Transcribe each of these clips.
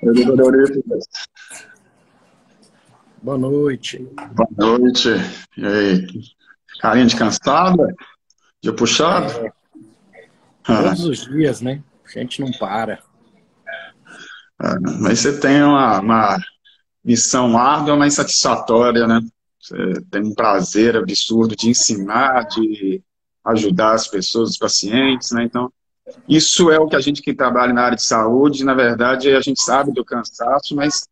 Oi, doutor Eurípides. Boa noite. Boa noite. E aí? Carinha de cansada? Dia puxado? Ah, Todos os dias, né? A gente não para. mas você tem uma missão árdua, mas satisfatória, né? Você tem um prazer absurdo de ensinar, de ajudar as pessoas, os pacientes, né? Então, isso é o que a gente que trabalha na área de saúde, na verdade, a gente sabe do cansaço, mas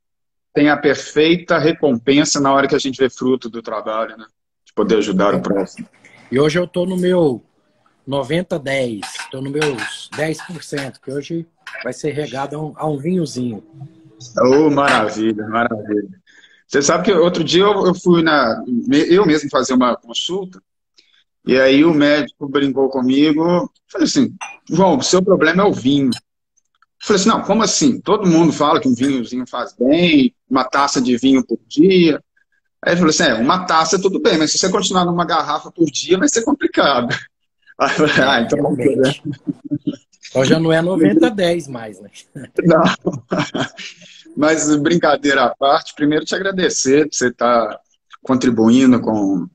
tem a perfeita recompensa na hora que a gente vê fruto do trabalho, né? De poder ajudar o próximo. E hoje eu tô no meu 90-10. Tô no meus 10%, que hoje vai ser regado a um vinhozinho. Oh, maravilha, maravilha. Você sabe que outro dia eu fui eu mesmo fazer uma consulta, e aí o médico brincou comigo, falei assim, João, o seu problema é o vinho. Eu falei assim, não, como assim? Todo mundo fala que um vinhozinho faz bem, uma taça de vinho por dia. Aí ele falou assim, uma taça tudo bem, mas se você continuar numa garrafa por dia, vai ser complicado. Aí eu falei, É, então não quero, né? realmente. Então já não é 90-10 mais, né? Não. Mas brincadeira à parte, primeiro te agradecer por você estar contribuindo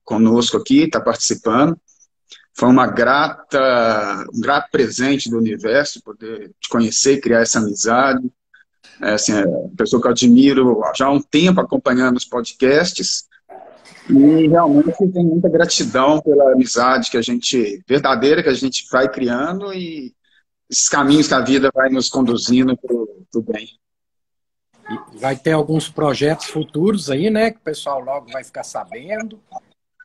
conosco aqui, estar participando. Foi um grato presente do universo poder te conhecer e criar essa amizade. Assim, é uma pessoa que eu admiro já há um tempo acompanhando os podcasts e realmente tenho muita gratidão pela amizade verdadeira que a gente vai criando e esses caminhos que a vida vai nos conduzindo para o bem. E vai ter alguns projetos futuros aí, né? Que o pessoal logo vai ficar sabendo.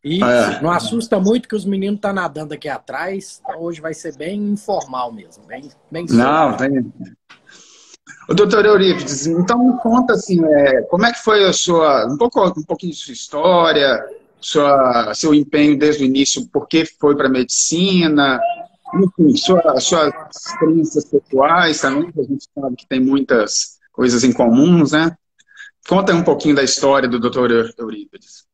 E não assusta muito que os meninos estão nadando aqui atrás. Então hoje vai ser bem informal mesmo, bem Não, solto. tem. O doutor Eurípides, então me conta assim, como é que foi um pouquinho de sua história, seu empenho desde o início, por que foi para a medicina, enfim, suas crenças pessoais também, que a gente sabe que tem muitas coisas em comuns, né? Conta um pouquinho da história do doutor Eurípides.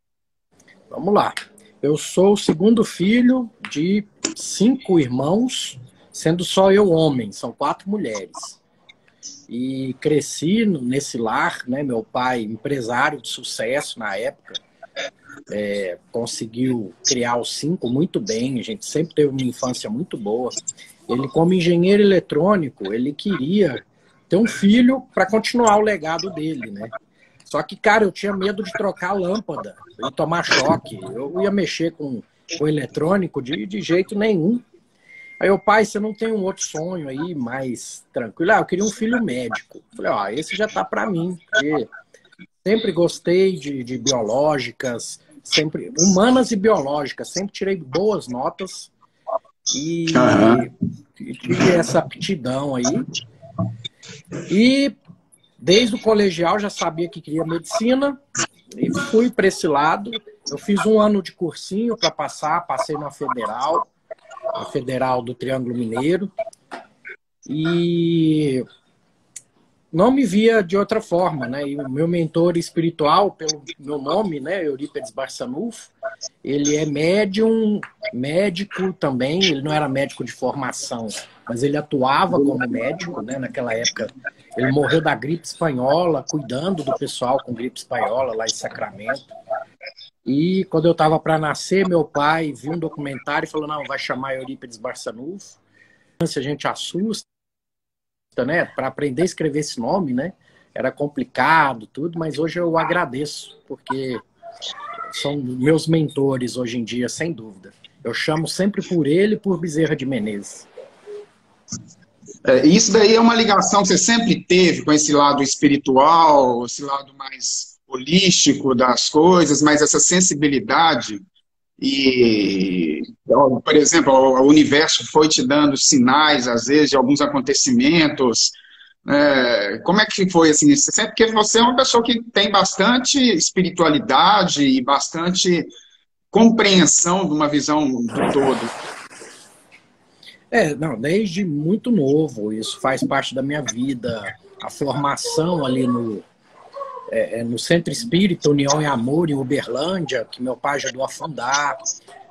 Vamos lá. Eu sou o segundo filho de 5 irmãos, sendo só eu homem, são 4 mulheres. E cresci nesse lar, né? Meu pai, empresário de sucesso na época, conseguiu criar os 5 muito bem, a gente sempre teve uma infância muito boa. Ele, como engenheiro eletrônico, ele queria ter um filho para continuar o legado dele, né? Só que, cara, eu tinha medo de trocar a lâmpada e tomar choque. Eu ia mexer com eletrônico de jeito nenhum. Aí o pai, você não tem um outro sonho aí mais tranquilo? Eu queria um filho médico. Falei, esse já tá para mim, porque sempre gostei de biológicas, sempre humanas e biológicas, sempre tirei boas notas e tive essa aptidão aí. E desde o colegial já sabia que queria medicina e fui para esse lado. Eu fiz 1 ano de cursinho para passei na Federal, a Federal do Triângulo Mineiro, e não me via de outra forma, né? E o meu mentor espiritual, pelo meu nome, né, Eurípides Barçanufo, ele é médico também, ele não era médico de formação, mas ele atuava como médico, né? Naquela época ele morreu da gripe espanhola, cuidando do pessoal com gripe espanhola lá em Sacramento. E quando eu estava para nascer, meu pai viu um documentário e falou, não, vai chamar Eurípides Barçanufo. A gente assusta, né? Para aprender a escrever esse nome, né? Era complicado, tudo, mas hoje eu agradeço, porque são meus mentores hoje em dia, sem dúvida. Eu chamo sempre por ele e por Bezerra de Menezes. Isso daí é uma ligação que você sempre teve com esse lado espiritual, esse lado mais holístico das coisas, mas essa sensibilidade e, por exemplo, o universo foi te dando sinais, às vezes, de alguns acontecimentos. Como é que foi assim? Porque você é uma pessoa que tem bastante espiritualidade e bastante compreensão de uma visão do todo. Não, desde muito novo, isso faz parte da minha vida. A formação ali no Centro Espírita União e Amor, em Uberlândia, que meu pai ajudou a fundar.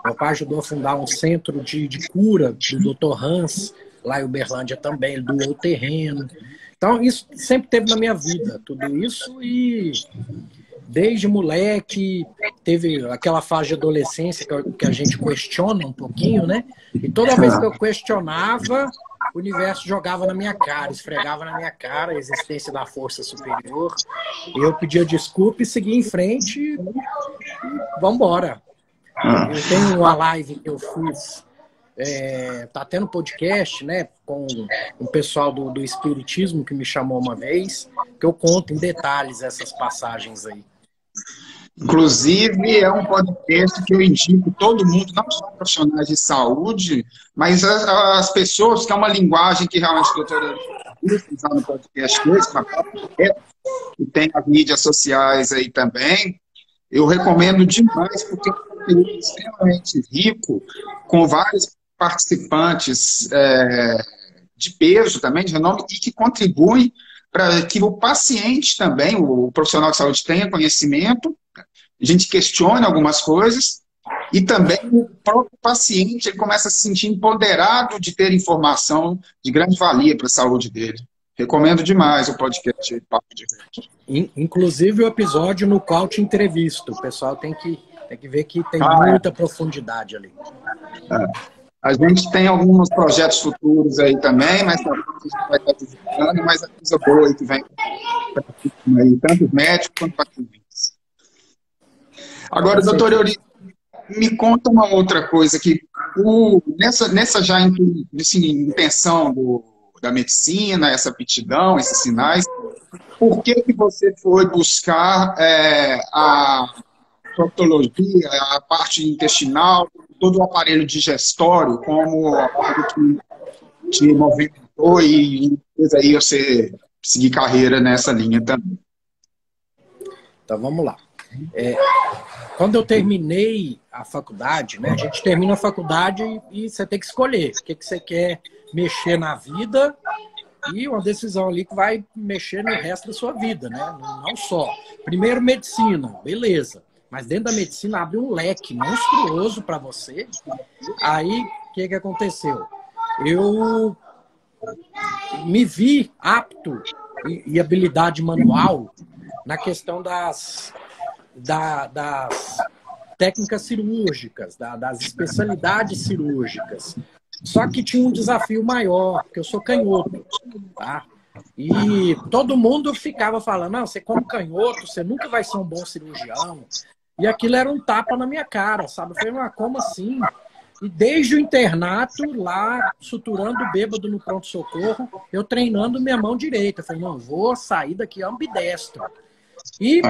Meu pai ajudou a fundar um centro de cura do Dr. Hans, lá em Uberlândia também, ele doou o terreno. Então, isso sempre teve na minha vida, tudo isso, e desde moleque, teve aquela fase de adolescência que a gente questiona um pouquinho, né? E toda vez que eu questionava, o universo jogava na minha cara, esfregava na minha cara a existência da força superior. Eu pedia desculpa e seguia em frente e vamos embora. Eu tenho uma live que eu fiz, tá tendo podcast, né, com um pessoal do Espiritismo que me chamou uma vez, que eu conto em detalhes essas passagens aí. Inclusive, é um podcast que eu indico todo mundo, não só profissionais de saúde, mas as pessoas, que é uma linguagem que realmente o doutor usar no podcast desse, que tem as mídias sociais aí também. Eu recomendo demais, porque é um conteúdo extremamente rico, com vários participantes de peso também, de renome, e que contribuem para que o paciente também, o profissional de saúde, tenha conhecimento, a gente questione algumas coisas, e também o próprio paciente ele começa a se sentir empoderado de ter informação de grande valia para a saúde dele. Recomendo demais o podcast Papo de Verde. Inclusive o episódio no qual te entrevisto. O pessoal tem que ver que tem muita profundidade ali. A gente tem alguns projetos futuros aí também, mas a gente vai estar divulgando, mas a coisa boa aí que vem aí, tanto os médicos quanto pacientes. Agora, doutor Eurico, me conta uma outra coisa, que nessa já intenção da medicina, essa aptidão, esses sinais, por que você foi buscar a proctologia, a parte intestinal, todo o aparelho digestório, como algo que te movimentou e fez aí você seguir carreira nessa linha também? Então, vamos lá. Quando eu terminei a faculdade, né, a gente termina a faculdade e você tem que escolher o que você quer mexer na vida, e uma decisão ali que vai mexer no resto da sua vida, né? Não só. Primeiro, medicina, beleza. Mas dentro da medicina abre um leque monstruoso para você. Aí, o que aconteceu? Eu me vi apto e habilidade manual na questão das técnicas cirúrgicas, das especialidades cirúrgicas. Só que tinha um desafio maior, porque eu sou canhoto, tá? E todo mundo ficava falando, não, você como canhoto, você nunca vai ser um bom cirurgião. E aquilo era um tapa na minha cara, sabe? Eu falei, mas como assim? E desde o internato, lá, suturando bêbado no pronto-socorro, eu treinando minha mão direita. Eu falei, não, vou sair daqui ambidestro. E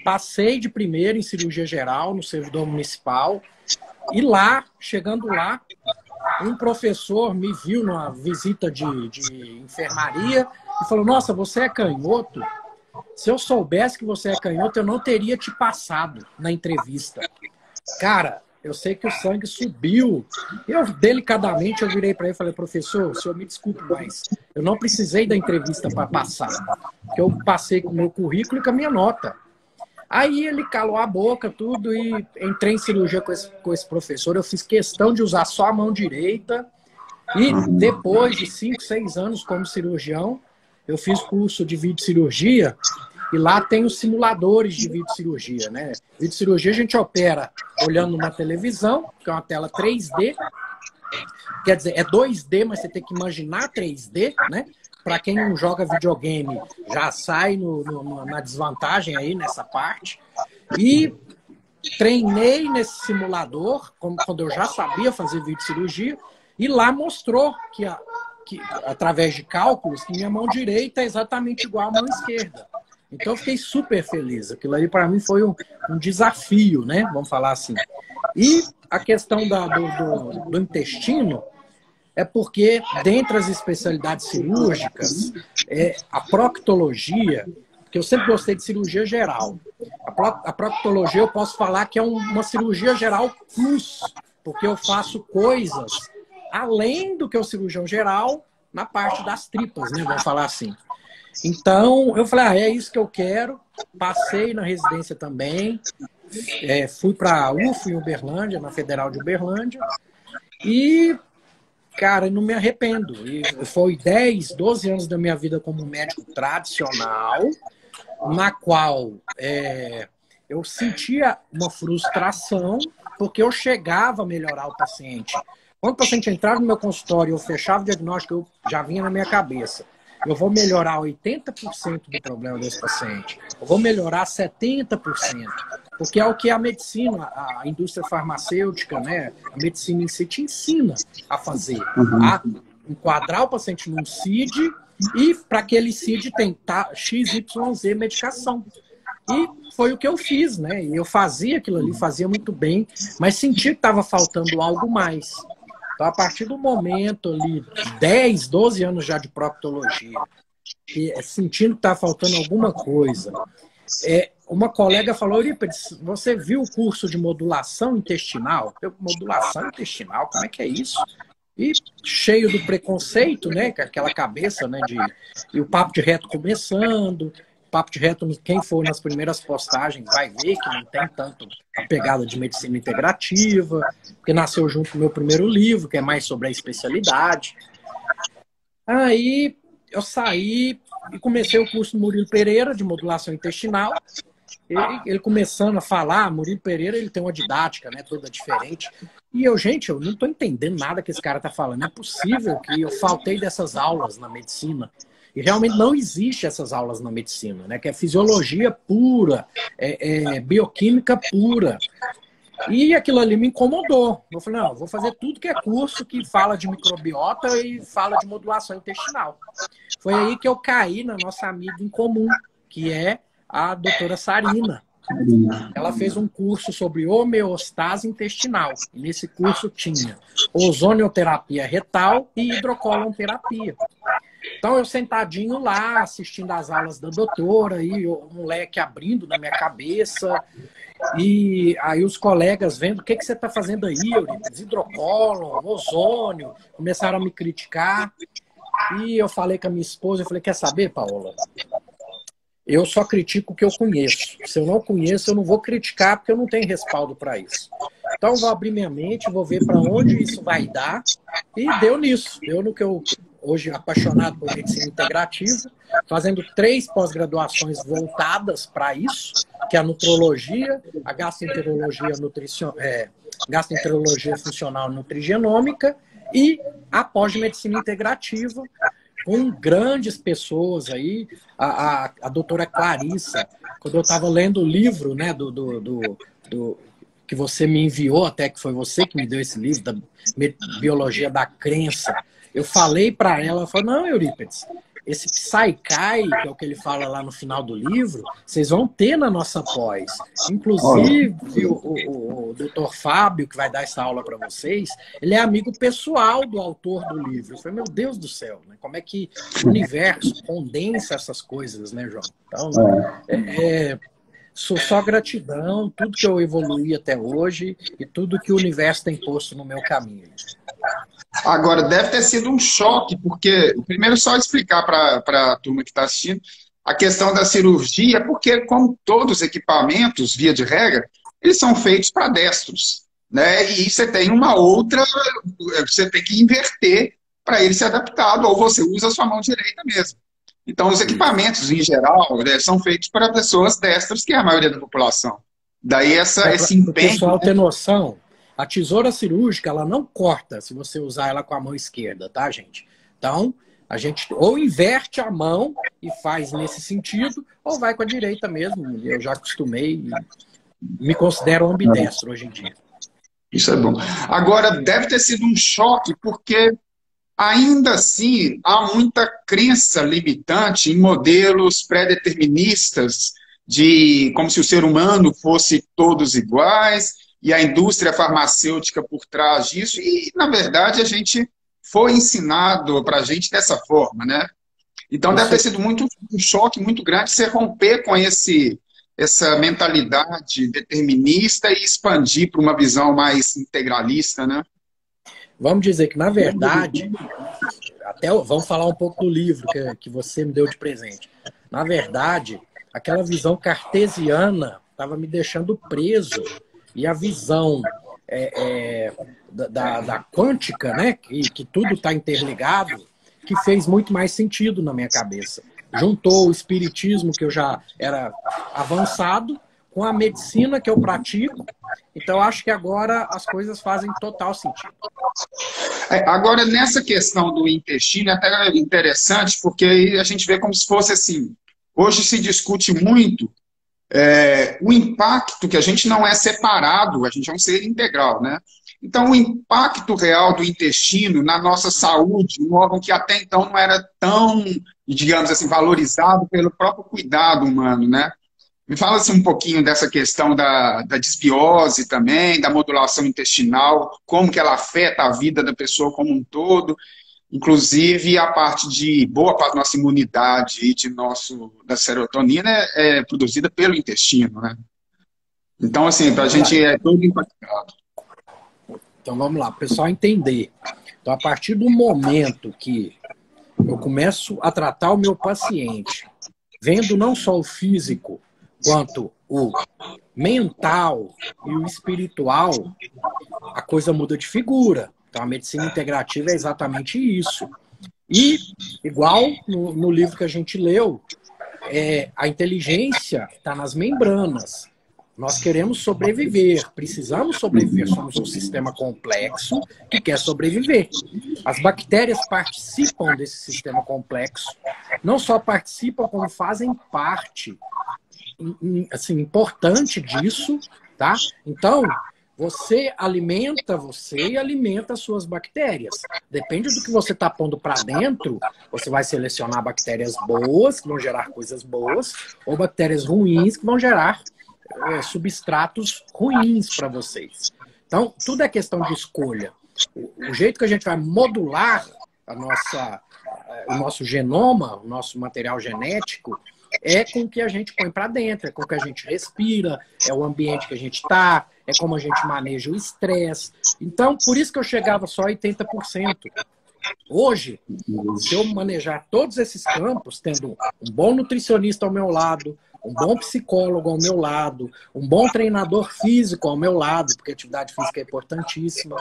passei de primeiro em cirurgia geral, no servidor municipal. E lá, chegando lá, um professor me viu numa visita de enfermaria e falou, nossa, você é canhoto? Se eu soubesse que você é canhoto, eu não teria te passado na entrevista. Cara, eu sei que o sangue subiu. Delicadamente, eu virei para ele e falei, professor, o senhor me desculpe, mas eu não precisei da entrevista para passar. Porque eu passei com o meu currículo e com a minha nota. Aí ele calou a boca, tudo, e entrei em cirurgia com esse professor. Eu fiz questão de usar só a mão direita. E depois de 5, 6 anos como cirurgião, eu fiz curso de videocirurgia. E lá tem os simuladores de videocirurgia, né? Videocirurgia a gente opera olhando na televisão, que é uma tela 3D. Quer dizer, é 2D, mas você tem que imaginar 3D, né? Para quem não joga videogame, já sai na desvantagem aí nessa parte. E treinei nesse simulador, quando eu já sabia fazer videocirurgia, e lá mostrou que através de cálculos, que minha mão direita é exatamente igual à mão esquerda. Então eu fiquei super feliz. Aquilo ali para mim foi um desafio, né? Vamos falar assim. E a questão do intestino é porque, dentre as especialidades cirúrgicas, a proctologia, porque eu sempre gostei de cirurgia geral. A proctologia eu posso falar que é uma cirurgia geral plus, porque eu faço coisas além do que o cirurgião geral na parte das tripas, né? Vamos falar assim. Então, eu falei, é isso que eu quero. Passei na residência também. Fui para a UF em Uberlândia, na Federal de Uberlândia. E cara, eu não me arrependo. E foi 10, 12 anos da minha vida como médico tradicional, na qual eu sentia uma frustração, porque eu chegava a melhorar o paciente. Quando o paciente entrava no meu consultório e eu fechava o diagnóstico, eu já vinha na minha cabeça. Eu vou melhorar 80% do problema desse paciente. Eu vou melhorar 70%. Porque é o que a medicina, a indústria farmacêutica, né, a medicina em si te ensina a fazer. A enquadrar o paciente num CID e para aquele CID tentar XYZ medicação. E foi o que eu fiz, né? Eu fazia aquilo ali, fazia muito bem, mas sentia que estava faltando algo mais. Então, a partir do momento ali, 10, 12 anos já de proctologia, e sentindo que está faltando alguma coisa, uma colega falou, Eurípides, você viu o curso de modulação intestinal? Eu, modulação intestinal, como é que é isso? E cheio do preconceito, né? Com aquela cabeça, né? E o papo de reto começando. Papo de reto, quem for nas primeiras postagens vai ver que não tem tanto a pegada de medicina integrativa, porque nasceu junto com o meu primeiro livro, que é mais sobre a especialidade. Aí eu saí e comecei o curso do Murilo Pereira, de modulação intestinal. Ele começando a falar, Murilo Pereira, ele tem uma didática, né, toda diferente. E eu, gente, eu não estou entendendo nada que esse cara está falando. Não é possível que eu faltei dessas aulas na medicina. E realmente não existe essas aulas na medicina, né? Que é fisiologia pura, bioquímica pura. E aquilo ali me incomodou. Eu falei, não, vou fazer tudo que é curso que fala de microbiota e fala de modulação intestinal. Foi aí que eu caí na nossa amiga em comum, que é a doutora Sarina. Ela fez um curso sobre homeostase intestinal. E nesse curso tinha ozonioterapia retal e hidrocolonterapia. Então, eu sentadinho lá, assistindo às aulas da doutora, e o moleque abrindo na minha cabeça, e aí os colegas vendo, o que você está fazendo aí, Eurípides? Hidrocólon, ozônio, começaram a me criticar, e eu falei com a minha esposa, eu falei, quer saber, Paola? Eu só critico o que eu conheço. Se eu não conheço, eu não vou criticar, porque eu não tenho respaldo para isso. Então, eu vou abrir minha mente, vou ver para onde isso vai dar, e deu nisso, deu no que eu... Hoje apaixonado por medicina integrativa, fazendo 3 pós-graduações voltadas para isso, que é a nutrologia, a gastroenterologia funcional nutrigenômica e a pós-medicina integrativa, com grandes pessoas aí, a doutora Clarissa, quando eu estava lendo o livro, né, que você me enviou, até que foi você que me deu esse livro, da Biologia da Crença, eu falei para ela, falou, não, Eurípides, esse Psykai, que é o que ele fala lá no final do livro, vocês vão ter na nossa pós. Inclusive, o doutor Fábio, que vai dar essa aula para vocês, ele é amigo pessoal do autor do livro. Eu falei, meu Deus do céu, né? Como é que o universo condensa essas coisas, né, João? Então, só gratidão, tudo que eu evoluí até hoje e tudo que o universo tem posto no meu caminho. Agora, deve ter sido um choque, porque, primeiro, só explicar para a turma que está assistindo, a questão da cirurgia, porque, como todos os equipamentos, via de regra, eles são feitos para destros, né? E você tem uma outra, você tem que inverter para ele ser adaptado, ou você usa a sua mão direita mesmo. Então, os equipamentos, em geral, né, são feitos para pessoas destras, que é a maioria da população. Daí esse empenho... O pessoal ter noção... A tesoura cirúrgica, ela não corta se você usar ela com a mão esquerda, tá, gente? Então, a gente ou inverte a mão e faz nesse sentido, ou vai com a direita mesmo. Eu já acostumei e me considero ambidestro hoje em dia. Isso é bom. Agora, deve ter sido um choque, porque ainda assim há muita crença limitante em modelos pré-deterministas, de como se o ser humano fosse todos iguais, e a indústria farmacêutica por trás disso, e, na verdade, a gente foi ensinado para a gente dessa forma, né? Então, deve ter sido um choque muito grande você romper com essa mentalidade determinista e expandir para uma visão mais integralista, né? Vamos dizer que, na verdade, vamos falar um pouco do livro que você me deu de presente. Na verdade, aquela visão cartesiana estava me deixando preso. E a visão da quântica, né? Que tudo está interligado, que fez muito mais sentido na minha cabeça. Juntou o espiritismo, que eu já era avançado, com a medicina que eu pratico. Então, acho que agora as coisas fazem total sentido. Agora, nessa questão do intestino, é até interessante, porque aí a gente vê como se fosse assim, hoje se discute muito o impacto, que a gente não é separado, a gente é um ser integral, né? Então, o impacto real do intestino na nossa saúde, um órgão que até então não era tão, digamos assim, valorizado pelo próprio cuidado humano, né? Me fala assim, um pouquinho dessa questão da desbiose também, da modulação intestinal, como que ela afeta a vida da pessoa como um todo, inclusive a parte de boa parte da nossa imunidade e da serotonina é produzida pelo intestino, né? Então, assim, para a gente é todo impactado. Então, vamos lá, para o pessoal entender. Então, a partir do momento que eu começo a tratar o meu paciente, vendo não só o físico, quanto o mental e o espiritual, a coisa muda de figura. Então, a medicina integrativa é exatamente isso. E, igual no livro que a gente leu, a inteligência está nas membranas. Nós queremos sobreviver, precisamos sobreviver. Somos um sistema complexo que quer sobreviver. As bactérias participam desse sistema complexo. Não só participam, como fazem parte assim, importante disso, tá? Então, você alimenta você e alimenta as suas bactérias. Depende do que você está pondo para dentro, você vai selecionar bactérias boas, que vão gerar coisas boas, ou bactérias ruins, que vão gerar substratos ruins para vocês. Então, tudo é questão de escolha. O jeito que a gente vai modular o nosso genoma, o nosso material genético, é com o que a gente põe para dentro, é com o que a gente respira, é o ambiente que a gente está, é como a gente maneja o estresse. Então, por isso que eu chegava só a 80%. Hoje, se eu manejar todos esses campos, tendo um bom nutricionista ao meu lado, um bom psicólogo ao meu lado, um bom treinador físico ao meu lado, porque a atividade física é importantíssima,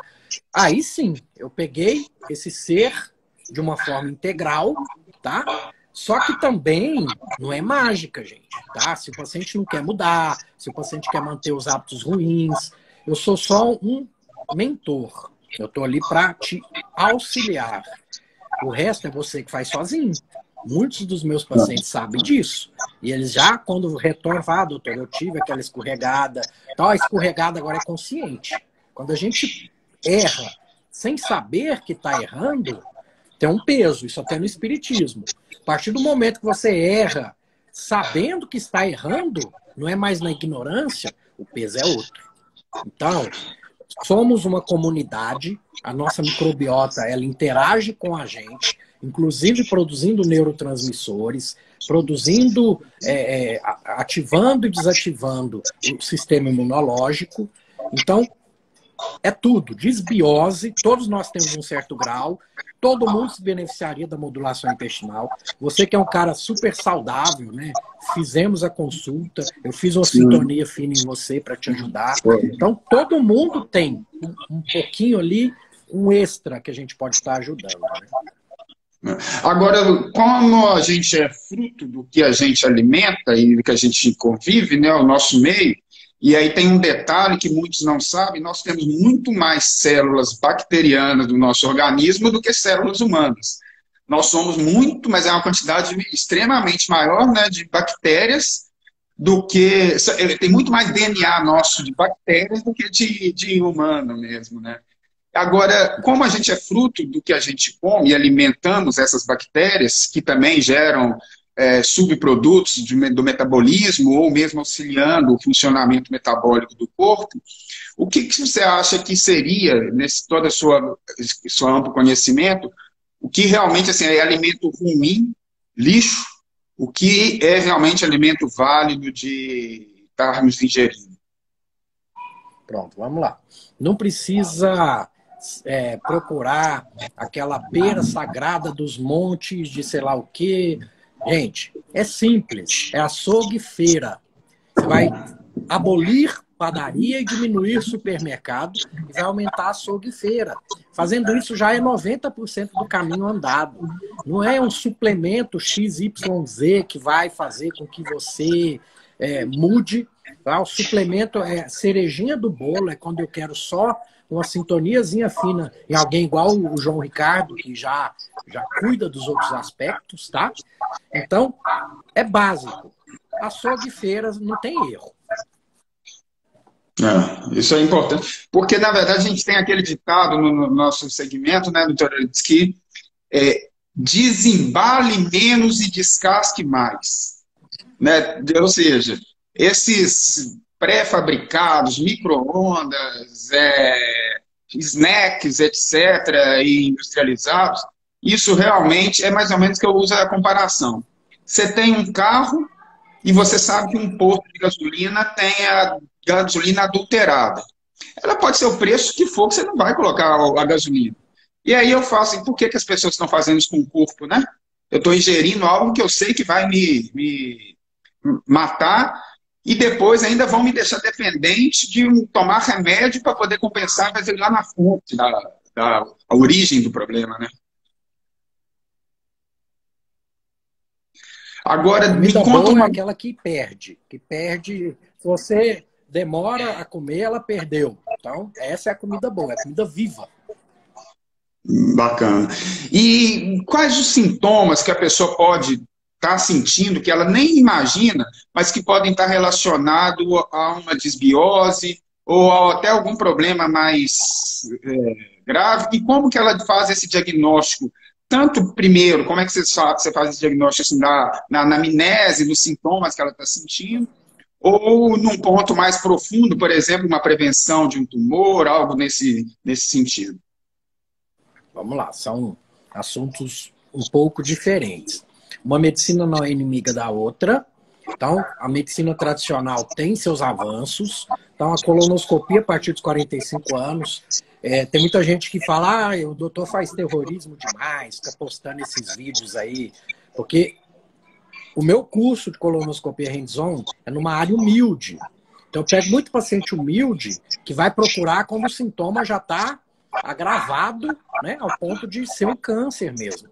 aí sim, eu peguei esse ser de uma forma integral, tá? Só que também não é mágica, gente, tá? Se o paciente não quer mudar, se o paciente quer manter os hábitos ruins, eu sou só um mentor. Eu estou ali para te auxiliar. O resto é você que faz sozinho. Muitos dos meus pacientes sabem disso. E eles já, quando retornam, falam, doutor, eu tive aquela escorregada. Então, a escorregada agora é consciente. Quando a gente erra sem saber que está errando, tem um peso. Isso até no espiritismo. A partir do momento que você erra sabendo que está errando, não é mais na ignorância, o peso é outro. Então, somos uma comunidade, a nossa microbiota ela interage com a gente, inclusive produzindo neurotransmissores, produzindo, ativando e desativando o sistema imunológico. Então, é tudo, desbiose, todos nós temos um certo grau, todo mundo se beneficiaria da modulação intestinal. Você que é um cara super saudável, né? Fizemos a consulta, eu fiz uma sintonia fina em você para te ajudar. Então, todo mundo tem um pouquinho ali, um extra que a gente pode estar ajudando, né? Agora, como a gente é fruto do que a gente alimenta e do que a gente convive, né, o nosso meio, e aí tem um detalhe que muitos não sabem, nós temos muito mais células bacterianas do nosso organismo do que células humanas. Nós somos muito, mas é uma quantidade extremamente maior, né, de bactérias do que... Tem muito mais DNA nosso de bactérias do que de humano mesmo, né? Agora, como a gente é fruto do que a gente come e alimentamos essas bactérias, que também geram subprodutos do metabolismo ou mesmo auxiliando o funcionamento metabólico do corpo, o que você acha que seria, nesse todo o seu amplo conhecimento, o que realmente assim, é alimento ruim, lixo, o que é realmente alimento válido de estarmos ingerindo? Pronto, vamos lá. Não precisa procurar aquela pera sagrada dos montes de sei lá o quê. Gente, é simples, é açougue e feira. Você vai abolir padaria e diminuir supermercado, e vai aumentar açougue e feira. Fazendo isso já é 90% do caminho andado. Não é um suplemento XYZ que vai fazer com que você mude. Tá? O suplemento é cerejinha do bolo, é quando eu quero só uma sintoniazinha fina em alguém igual o João Ricardo, que já cuida dos outros aspectos, tá? Então, é básico. Açougue e feiras não tem erro. Isso é importante, porque, na verdade, a gente tem aquele ditado no nosso segmento, né, doutor, diz que desembale menos e descasque mais. Né? Ou seja, esses pré-fabricados, micro-ondas, snacks, etc., e industrializados, isso realmente é mais ou menos que eu uso a comparação. Você tem um carro e você sabe que um posto de gasolina tem a gasolina adulterada. Ela pode ser o preço que for, que você não vai colocar a gasolina. E aí eu falo assim, por que as pessoas estão fazendo isso com o corpo, né? Eu estou ingerindo algo que eu sei que vai me matar e depois ainda vão me deixar dependente de tomar remédio para poder compensar, mas ir lá na fonte, da origem do problema, né? Agora, me conta uma... é aquela que perde. Se você demora a comer, ela perdeu. Então, essa é a comida boa, é a comida viva. Bacana. E quais os sintomas que a pessoa pode estar sentindo, que ela nem imagina, mas que podem estar relacionados a uma desbiose ou até algum problema mais grave? E como que ela faz esse diagnóstico? Tanto, primeiro, como é que você faz esse diagnóstico assim, na anamnese, nos sintomas que ela está sentindo, ou num ponto mais profundo, por exemplo, uma prevenção de um tumor, algo nesse sentido? Vamos lá, são assuntos um pouco diferentes. Uma medicina não é inimiga da outra. Então, a medicina tradicional tem seus avanços. Então, a colonoscopia a partir dos 45 anos. Tem muita gente que fala, o doutor faz terrorismo demais, fica postando esses vídeos aí. Porque o meu curso de colonoscopia hands-on é numa área humilde. Então, eu pego muito paciente humilde que vai procurar quando o sintoma já está agravado, né, ao ponto de ser um câncer mesmo.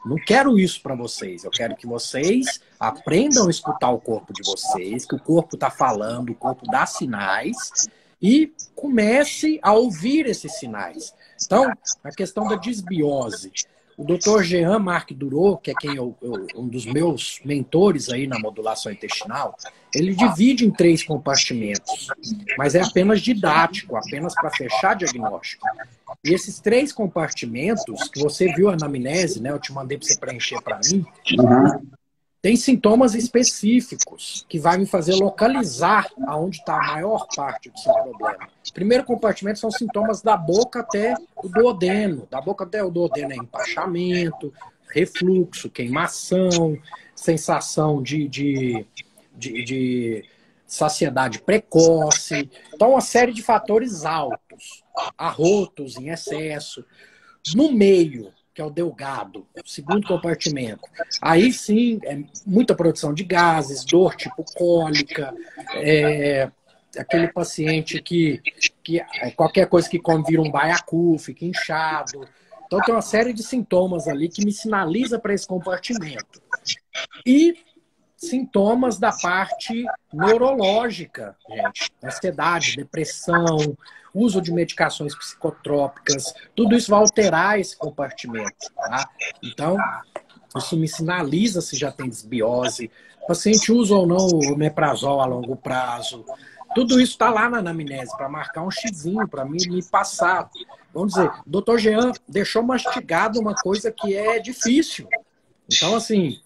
Não quero isso para vocês. Eu quero que vocês aprendam a escutar o corpo de vocês, que o corpo está falando, o corpo dá sinais, e comece a ouvir esses sinais. Então, a questão da desbiose. O Dr. Jean Marc Durot, que é um dos meus mentores aí na modulação intestinal, ele divide em 3 compartimentos, mas é apenas didático, apenas para fechar diagnóstico. E esses 3 compartimentos, que você viu a anamnese, né, eu te mandei para você preencher para mim, tem sintomas específicos que vai me fazer localizar aonde está a maior parte do seu problema. O primeiro compartimento são sintomas da boca até o duodeno. Da boca até o duodeno é empachamento, refluxo, queimação, sensação de saciedade precoce. Então, uma série de fatores altos, arrotos em excesso. No meio, que é o delgado, o segundo compartimento. Aí sim, é muita produção de gases, dor tipo cólica, aquele paciente que qualquer coisa que come vira um baiacu, fica inchado. Então tem uma série de sintomas ali que me sinaliza para esse compartimento. E sintomas da parte neurológica, gente. Ansiedade, depressão, uso de medicações psicotrópicas, tudo isso vai alterar esse compartimento. Tá? Então, isso me sinaliza se já tem desbiose. O paciente usa ou não o omeprazol a longo prazo. Tudo isso está lá na anamnese, para marcar um xizinho, para me passar. Vamos dizer, o Dr. Jean deixou mastigado uma coisa que é difícil. Então, assim,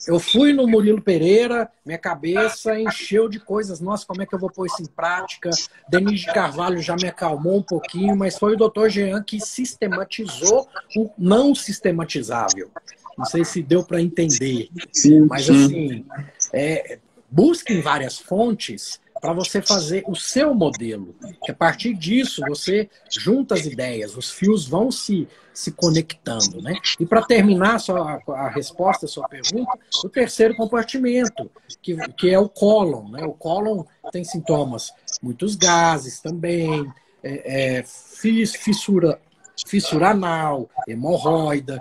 eu fui no Murilo Pereira, minha cabeça encheu de coisas. Nossa, como é que eu vou pôr isso em prática? Denise de Carvalho já me acalmou um pouquinho, mas foi o Dr. Jean que sistematizou o não sistematizável. Não sei se deu para entender. Sim, mas, assim, busquem várias fontes para você fazer o seu modelo. Que a partir disso você junta as ideias, os fios vão se conectando, né? E para terminar a resposta à sua pergunta, o terceiro compartimento, que é o cólon, né? O cólon tem sintomas, muitos gases também, fissura anal, hemorroida,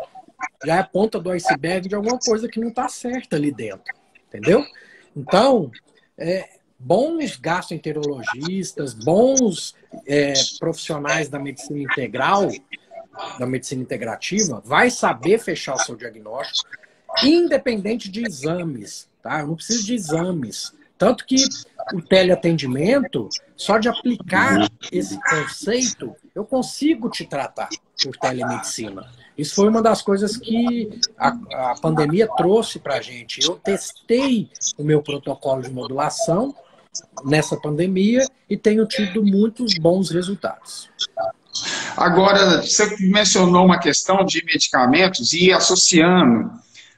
já é a ponta do iceberg de alguma coisa que não está certa ali dentro, entendeu? Então, bons gastroenterologistas, bons profissionais da medicina integral, da medicina integrativa, vai saber fechar o seu diagnóstico, independente de exames, tá? Eu não preciso de exames. Tanto que o teleatendimento, só de aplicar esse conceito, eu consigo te tratar por telemedicina. Isso foi uma das coisas que a pandemia trouxe para a gente. Eu testei o meu protocolo de modulação nessa pandemia e tenho tido muitos bons resultados. Agora, você mencionou uma questão de medicamentos e associando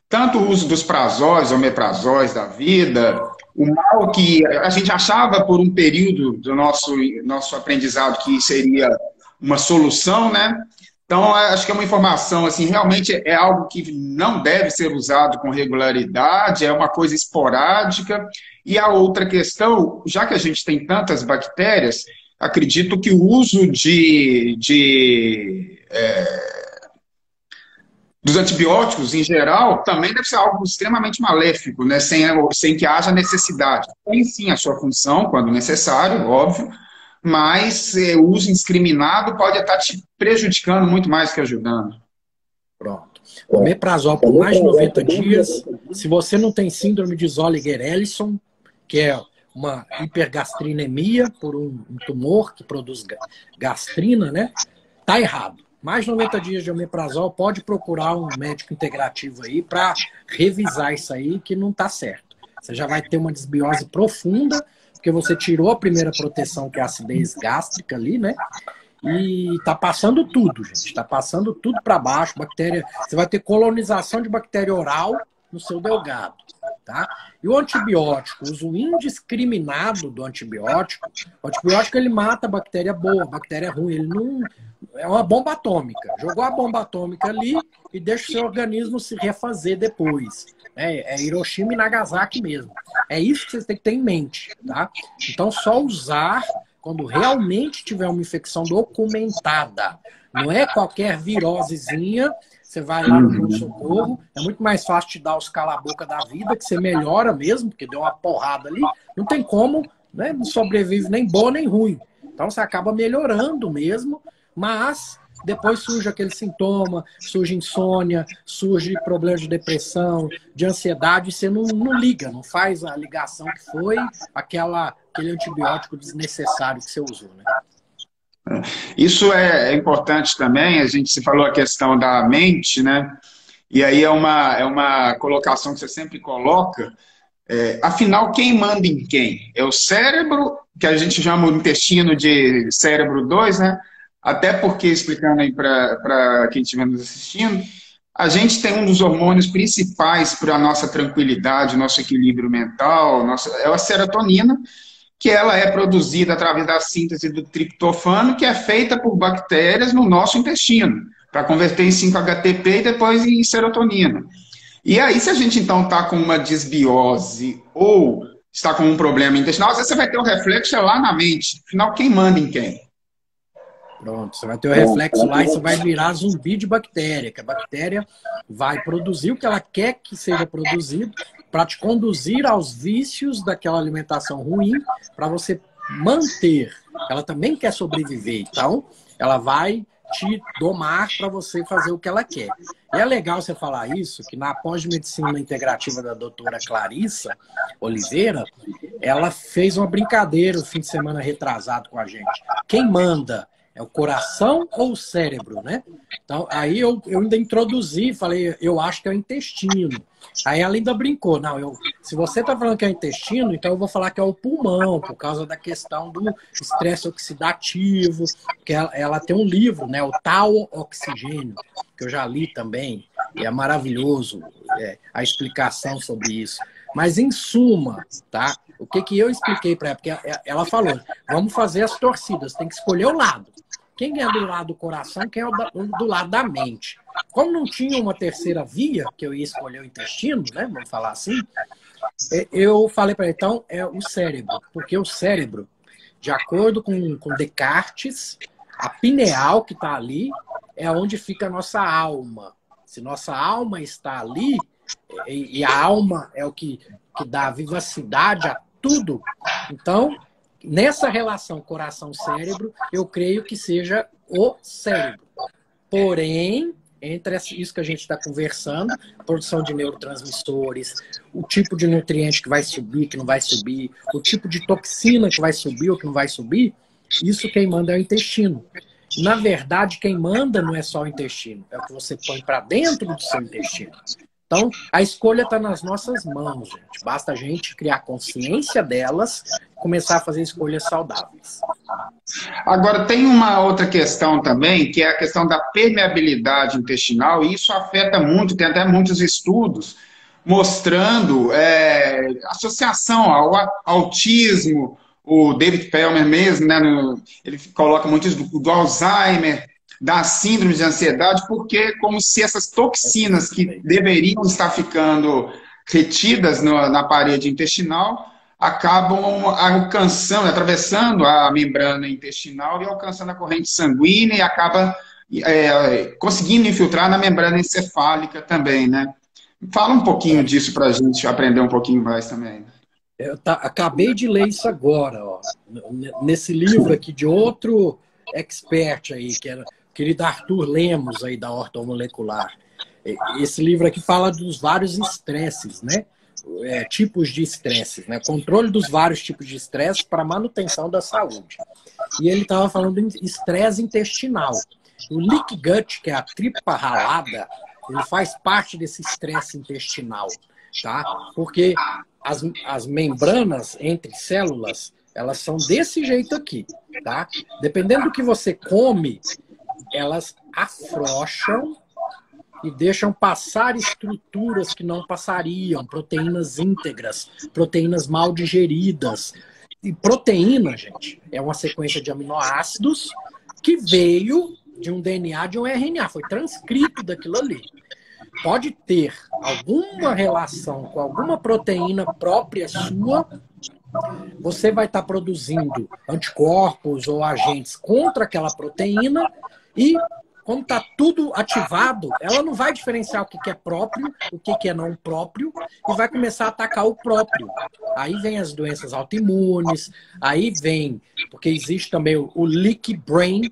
tanto o uso dos prazóis, omeprazóis da vida, o mal que a gente achava por um período do nosso aprendizado que seria uma solução, né? Então, acho que é uma informação, assim, realmente é algo que não deve ser usado com regularidade, é uma coisa esporádica. E a outra questão, já que a gente tem tantas bactérias, acredito que o uso dos antibióticos, em geral, também deve ser algo extremamente maléfico, né? Sem que haja necessidade. Tem sim a sua função, quando necessário, óbvio, mas o uso indiscriminado pode estar te prejudicando muito mais que ajudando. Pronto. O omeprazol por mais de 90 dias, se você não tem síndrome de Zolliger-Ellison, que é uma hipergastrinemia por um tumor que produz gastrina, né? Tá errado. Mais de 90 dias de omeprazol, pode procurar um médico integrativo aí para revisar isso aí, que não tá certo. Você já vai ter uma desbiose profunda, porque você tirou a primeira proteção, que é a acidez gástrica ali, né? E tá passando tudo, gente. Tá passando tudo para baixo. Bactéria. Você vai ter colonização de bactéria oral no seu delgado, tá? E o antibiótico, o uso indiscriminado do antibiótico, o antibiótico ele mata a bactéria boa, a bactéria ruim, ele não... É uma bomba atômica. Jogou a bomba atômica ali e deixa o seu organismo se refazer depois. É Hiroshima e Nagasaki mesmo. É isso que vocês têm que ter em mente, tá? Então, só usar quando realmente tiver uma infecção documentada. Não é qualquer virosezinha, você vai lá no pronto-socorro, é muito mais fácil te dar os cala-boca da vida, que você melhora mesmo, porque deu uma porrada ali. Não tem como, né? Não sobrevive nem boa nem ruim. Então, você acaba melhorando mesmo, mas depois surge aquele sintoma, surge insônia, surge problema de depressão, de ansiedade, e você não liga, não faz a ligação que foi aquele antibiótico desnecessário que você usou, né? Isso é importante também, a gente se falou a questão da mente, né? E aí é uma colocação que você sempre coloca. Afinal, quem manda em quem? É o cérebro, que a gente chama o intestino de cérebro 2, né? Até porque, explicando aí para quem estiver nos assistindo, a gente tem um dos hormônios principais para a nossa tranquilidade, nosso equilíbrio mental, é a serotonina, que ela é produzida através da síntese do triptofano, que é feita por bactérias no nosso intestino, para converter em 5-HTP e depois em serotonina. E aí, se a gente então está com uma desbiose ou está com um problema intestinal, às vezes você vai ter um reflexo lá na mente. Afinal, quem manda em quem? Pronto, você vai ter o reflexo lá e você vai virar zumbi de bactéria, que a bactéria vai produzir o que ela quer que seja produzido para te conduzir aos vícios daquela alimentação ruim, para você manter. Ela também quer sobreviver, então ela vai te domar para você fazer o que ela quer. E é legal você falar isso, que na pós-medicina integrativa da doutora Clarissa Oliveira, ela fez uma brincadeira o fim de semana retrasado com a gente. Quem manda é o coração ou o cérebro, né? Então, aí eu ainda introduzi, falei, eu acho que é o intestino. Aí ela ainda brincou, não, se você está falando que é o intestino, então eu vou falar que é o pulmão, por causa da questão do estresse oxidativo, que ela tem um livro, né, o Tal Oxigênio, que eu já li também, e é maravilhoso a explicação sobre isso. Mas, em suma, tá? O que que eu expliquei para ela? Porque ela falou, vamos fazer as torcidas, tem que escolher o lado. Quem é do lado do coração, quem é do lado da mente. Como não tinha uma terceira via, que eu ia escolher o intestino, né, vamos falar assim, eu falei para ele, então, é o cérebro. Porque o cérebro, de acordo com Descartes, a pineal que está ali é onde fica a nossa alma. Se nossa alma está ali, e a alma é o que dá vivacidade a tudo, então, nessa relação coração-cérebro, eu creio que seja o cérebro. Porém, entre isso que a gente está conversando, produção de neurotransmissores, o tipo de nutriente que vai subir, que não vai subir, o tipo de toxina que vai subir ou que não vai subir, isso quem manda é o intestino. Na verdade, quem manda não é só o intestino, é o que você põe para dentro do seu intestino. Então, a escolha está nas nossas mãos, gente. Basta a gente criar consciência delas e começar a fazer escolhas saudáveis. Agora, tem uma outra questão também, que é a questão da permeabilidade intestinal, e isso afeta muito, tem até muitos estudos mostrando associação ao autismo, o David Pellmer mesmo, né, ele coloca muito isso do Alzheimer, das síndromes de ansiedade, porque é como se essas toxinas que deveriam estar ficando retidas na parede intestinal acabam alcançando, atravessando a membrana intestinal e alcançando a corrente sanguínea e acaba conseguindo infiltrar na membrana encefálica também, né? Fala um pouquinho disso para a gente aprender um pouquinho mais também. Eu acabei de ler isso agora, ó, nesse livro aqui de outro expert aí, que era o querido Arthur Lemos aí da ortomolecular. Esse livro aqui fala dos vários estresses, né? Tipos de estresses, né? Controle dos vários tipos de estresse para manutenção da saúde. E ele estava falando de estresse intestinal. O leaky gut, que é a tripa ralada, ele faz parte desse estresse intestinal, tá? Porque as membranas entre células, elas são desse jeito aqui, tá? Dependendo do que você come, elas afrouxam e deixam passar estruturas que não passariam, proteínas íntegras, proteínas mal digeridas. E proteína, gente, é uma sequência de aminoácidos que veio de um DNA, de um RNA, foi transcrito daquilo ali. Pode ter alguma relação com alguma proteína própria sua, você vai estar produzindo anticorpos ou agentes contra aquela proteína e, como está tudo ativado, ela não vai diferenciar o que é próprio, o que é não próprio, e vai começar a atacar o próprio. Aí vem as doenças autoimunes, aí vem, porque existe também o leaky brain,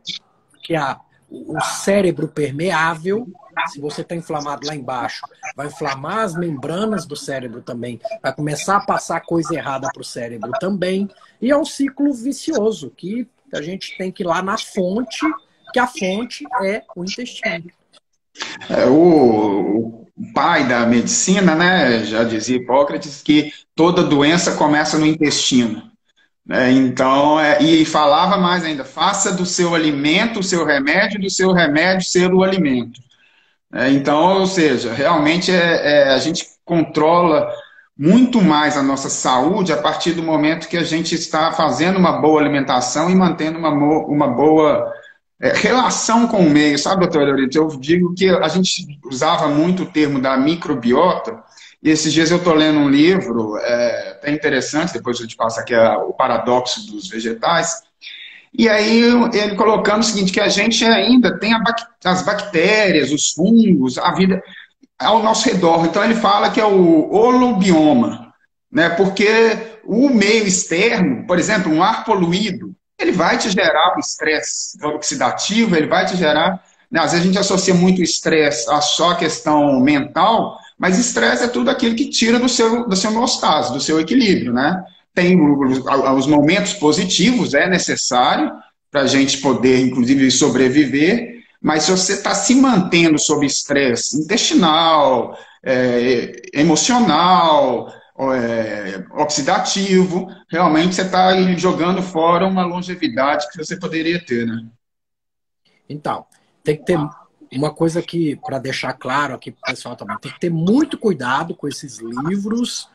que é o cérebro permeável. Se você está inflamado lá embaixo, vai inflamar as membranas do cérebro também, vai começar a passar coisa errada para o cérebro também, e é um ciclo vicioso, que a gente tem que ir lá na fonte, que a fonte é o intestino. O pai da medicina, né, já dizia Hipócrates, que toda doença começa no intestino. Então, e falava mais ainda, faça do seu alimento o seu remédio, do seu remédio ser o alimento. Então, ou seja, realmente a gente controla muito mais a nossa saúde a partir do momento que a gente está fazendo uma boa alimentação e mantendo uma boa relação com o meio, sabe, doutor Eurito? Eu digo que a gente usava muito o termo da microbiota, e esses dias eu estou lendo um livro, até interessante, depois eu te passo aqui o paradoxo dos vegetais, e aí ele colocando o seguinte, que a gente ainda tem as bactérias, os fungos, a vida ao nosso redor. Então ele fala que é o holobioma, né? Porque o meio externo, por exemplo, um ar poluído, ele vai te gerar um estresse oxidativo, ele vai te gerar... Né? Às vezes a gente associa muito o estresse a só a questão mental, mas estresse é tudo aquilo que tira do seu homeostase, do seu equilíbrio, né? Tem os momentos positivos, é necessário para a gente poder, inclusive, sobreviver, mas se você está se mantendo sob estresse intestinal, emocional, oxidativo, realmente você está jogando fora uma longevidade que você poderia ter, né? Então, tem que ter uma coisa que, para deixar claro aqui para o pessoal também, tem que ter muito cuidado com esses livros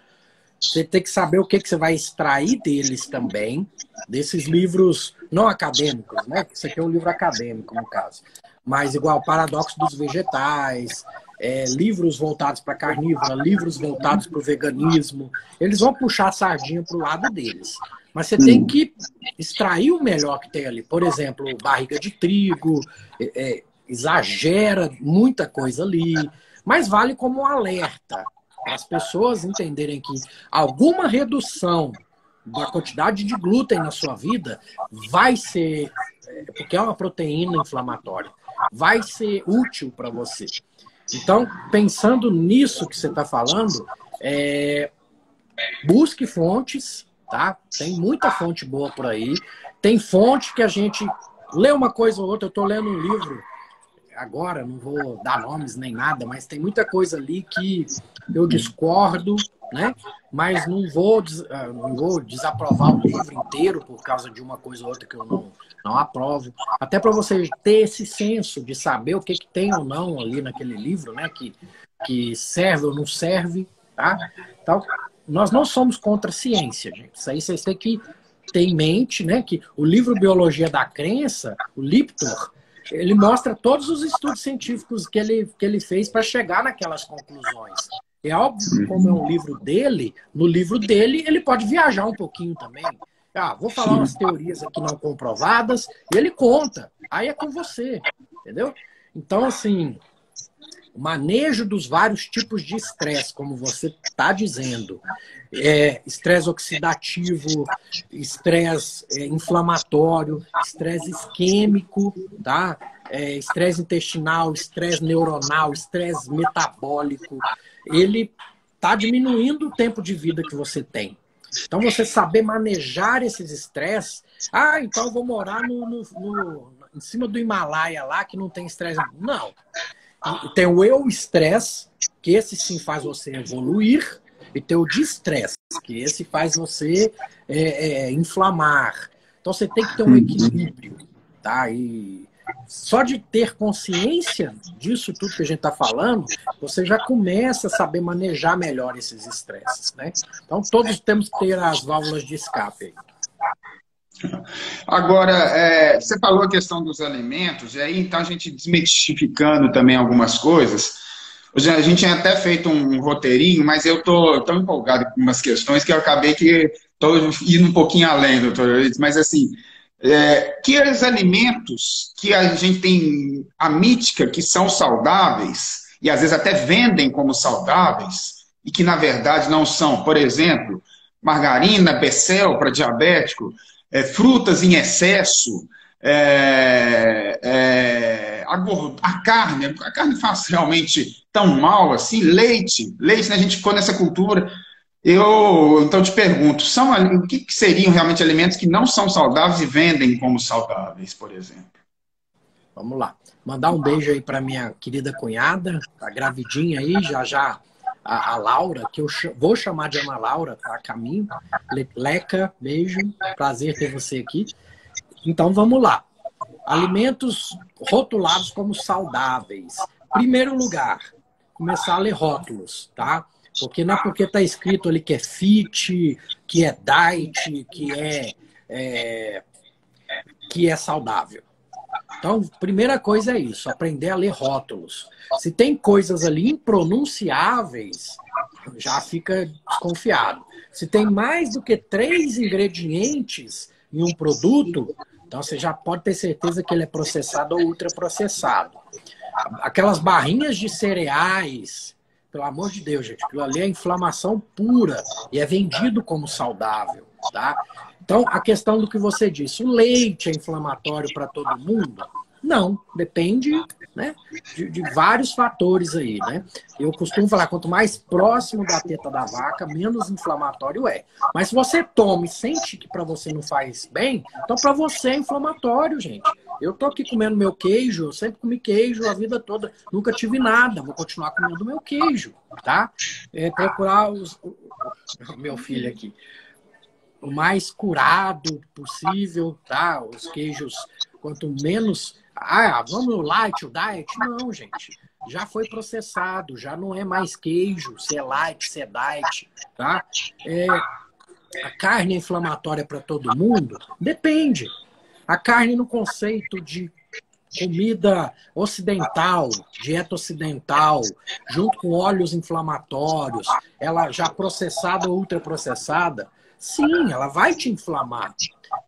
Você tem que saber o que você vai extrair deles também, desses livros não acadêmicos, né? Isso aqui é um livro acadêmico, no caso. Mas igual Paradoxo dos Vegetais, livros voltados para carnívora, livros voltados para o veganismo. Eles vão puxar a sardinha para o lado deles. Mas você tem que extrair o melhor que tem ali. Por exemplo, barriga de trigo, exagera muita coisa ali. Mas vale como um alerta para as pessoas entenderem que alguma redução da quantidade de glúten na sua vida vai ser, porque é uma proteína inflamatória, vai ser útil para você. Então, pensando nisso que você está falando, busque fontes, tá? Tem muita fonte boa por aí. Tem fonte que a gente lê uma coisa ou outra. Eu estou lendo um livro agora, não vou dar nomes nem nada, mas tem muita coisa ali que eu discordo, né? Mas não vou desaprovar o livro inteiro por causa de uma coisa ou outra que eu não aprovo. Até para você ter esse senso de saber o que tem ou não ali naquele livro, né? Que serve ou não serve, tá? Então, nós não somos contra a ciência, gente. Isso aí vocês têm que ter em mente, né? Que o livro Biologia da Crença, o Liptor, ele mostra todos os estudos científicos que ele fez para chegar naquelas conclusões. É óbvio que, como é um livro dele, no livro dele ele pode viajar um pouquinho também. Vou falar umas teorias aqui não comprovadas, e ele conta. Aí é com você, entendeu? Então, assim, o manejo dos vários tipos de estresse, como você está dizendo, estresse oxidativo, estresse inflamatório, estresse isquêmico, tá? Estresse intestinal, estresse neuronal, estresse metabólico, ele está diminuindo o tempo de vida que você tem. Então, você saber manejar esses estresses, então eu vou morar em cima do Himalaia lá, que não tem estresse. Não. Tem o eu-estresse, que esse sim faz você evoluir, e tem o de-estresse, que esse faz você inflamar. Então você tem que ter um equilíbrio, tá? E só de ter consciência disso tudo que a gente está falando, você já começa a saber manejar melhor esses estresses, né? Então todos temos que ter as válvulas de escape aí. Agora, você falou a questão dos alimentos, e aí então a gente desmistificando também algumas coisas. A gente tinha até feito um roteirinho, mas eu estou tão empolgado com umas questões que eu acabei que estou indo um pouquinho além, doutor Euridice, mas assim, que os alimentos que a gente tem a mítica que são saudáveis, e às vezes até vendem como saudáveis, e que na verdade não são, por exemplo, margarina, Becel para diabético, frutas em excesso, a carne faz realmente tão mal assim, leite, né, a gente ficou nessa cultura. Então te pergunto, o que seriam realmente alimentos que não são saudáveis e vendem como saudáveis, por exemplo? Vamos lá. Mandar um beijo aí para minha querida cunhada, tá gravidinha aí, já a Laura, que eu vou chamar de Ana Laura, tá a caminho. Leca, beijo, prazer ter você aqui. Então vamos lá. Alimentos rotulados como saudáveis. Primeiro lugar, começar a ler rótulos, tá? Porque não é porque está escrito ali que é fit, que é diet, que é saudável. Então, primeira coisa é isso, aprender a ler rótulos. Se tem coisas ali impronunciáveis, já fica desconfiado. Se tem mais do que 3 ingredientes em um produto, então você já pode ter certeza que ele é processado ou ultraprocessado. Aquelas barrinhas de cereais, pelo amor de Deus, gente, aquilo ali é inflamação pura e é vendido como saudável, tá? Então, a questão do que você disse, o leite é inflamatório para todo mundo? Não, depende, né, de vários fatores aí, né? Eu costumo falar, quanto mais próximo da teta da vaca, menos inflamatório é. Mas se você toma e sente que para você não faz bem, então para você é inflamatório, gente. Eu tô aqui comendo meu queijo, eu sempre comi queijo a vida toda, nunca tive nada, vou continuar comendo meu queijo, tá? Procurar o meu filho aqui, o mais curado possível, tá? Os queijos, quanto menos... vamos no light, o diet? Não, gente. já foi processado, já não é mais queijo, se é light, se é diet, tá? A carne é inflamatória para todo mundo? Depende. A carne no conceito de comida ocidental, dieta ocidental, junto com óleos inflamatórios, ela já processada ou ultraprocessada, sim, ela vai te inflamar.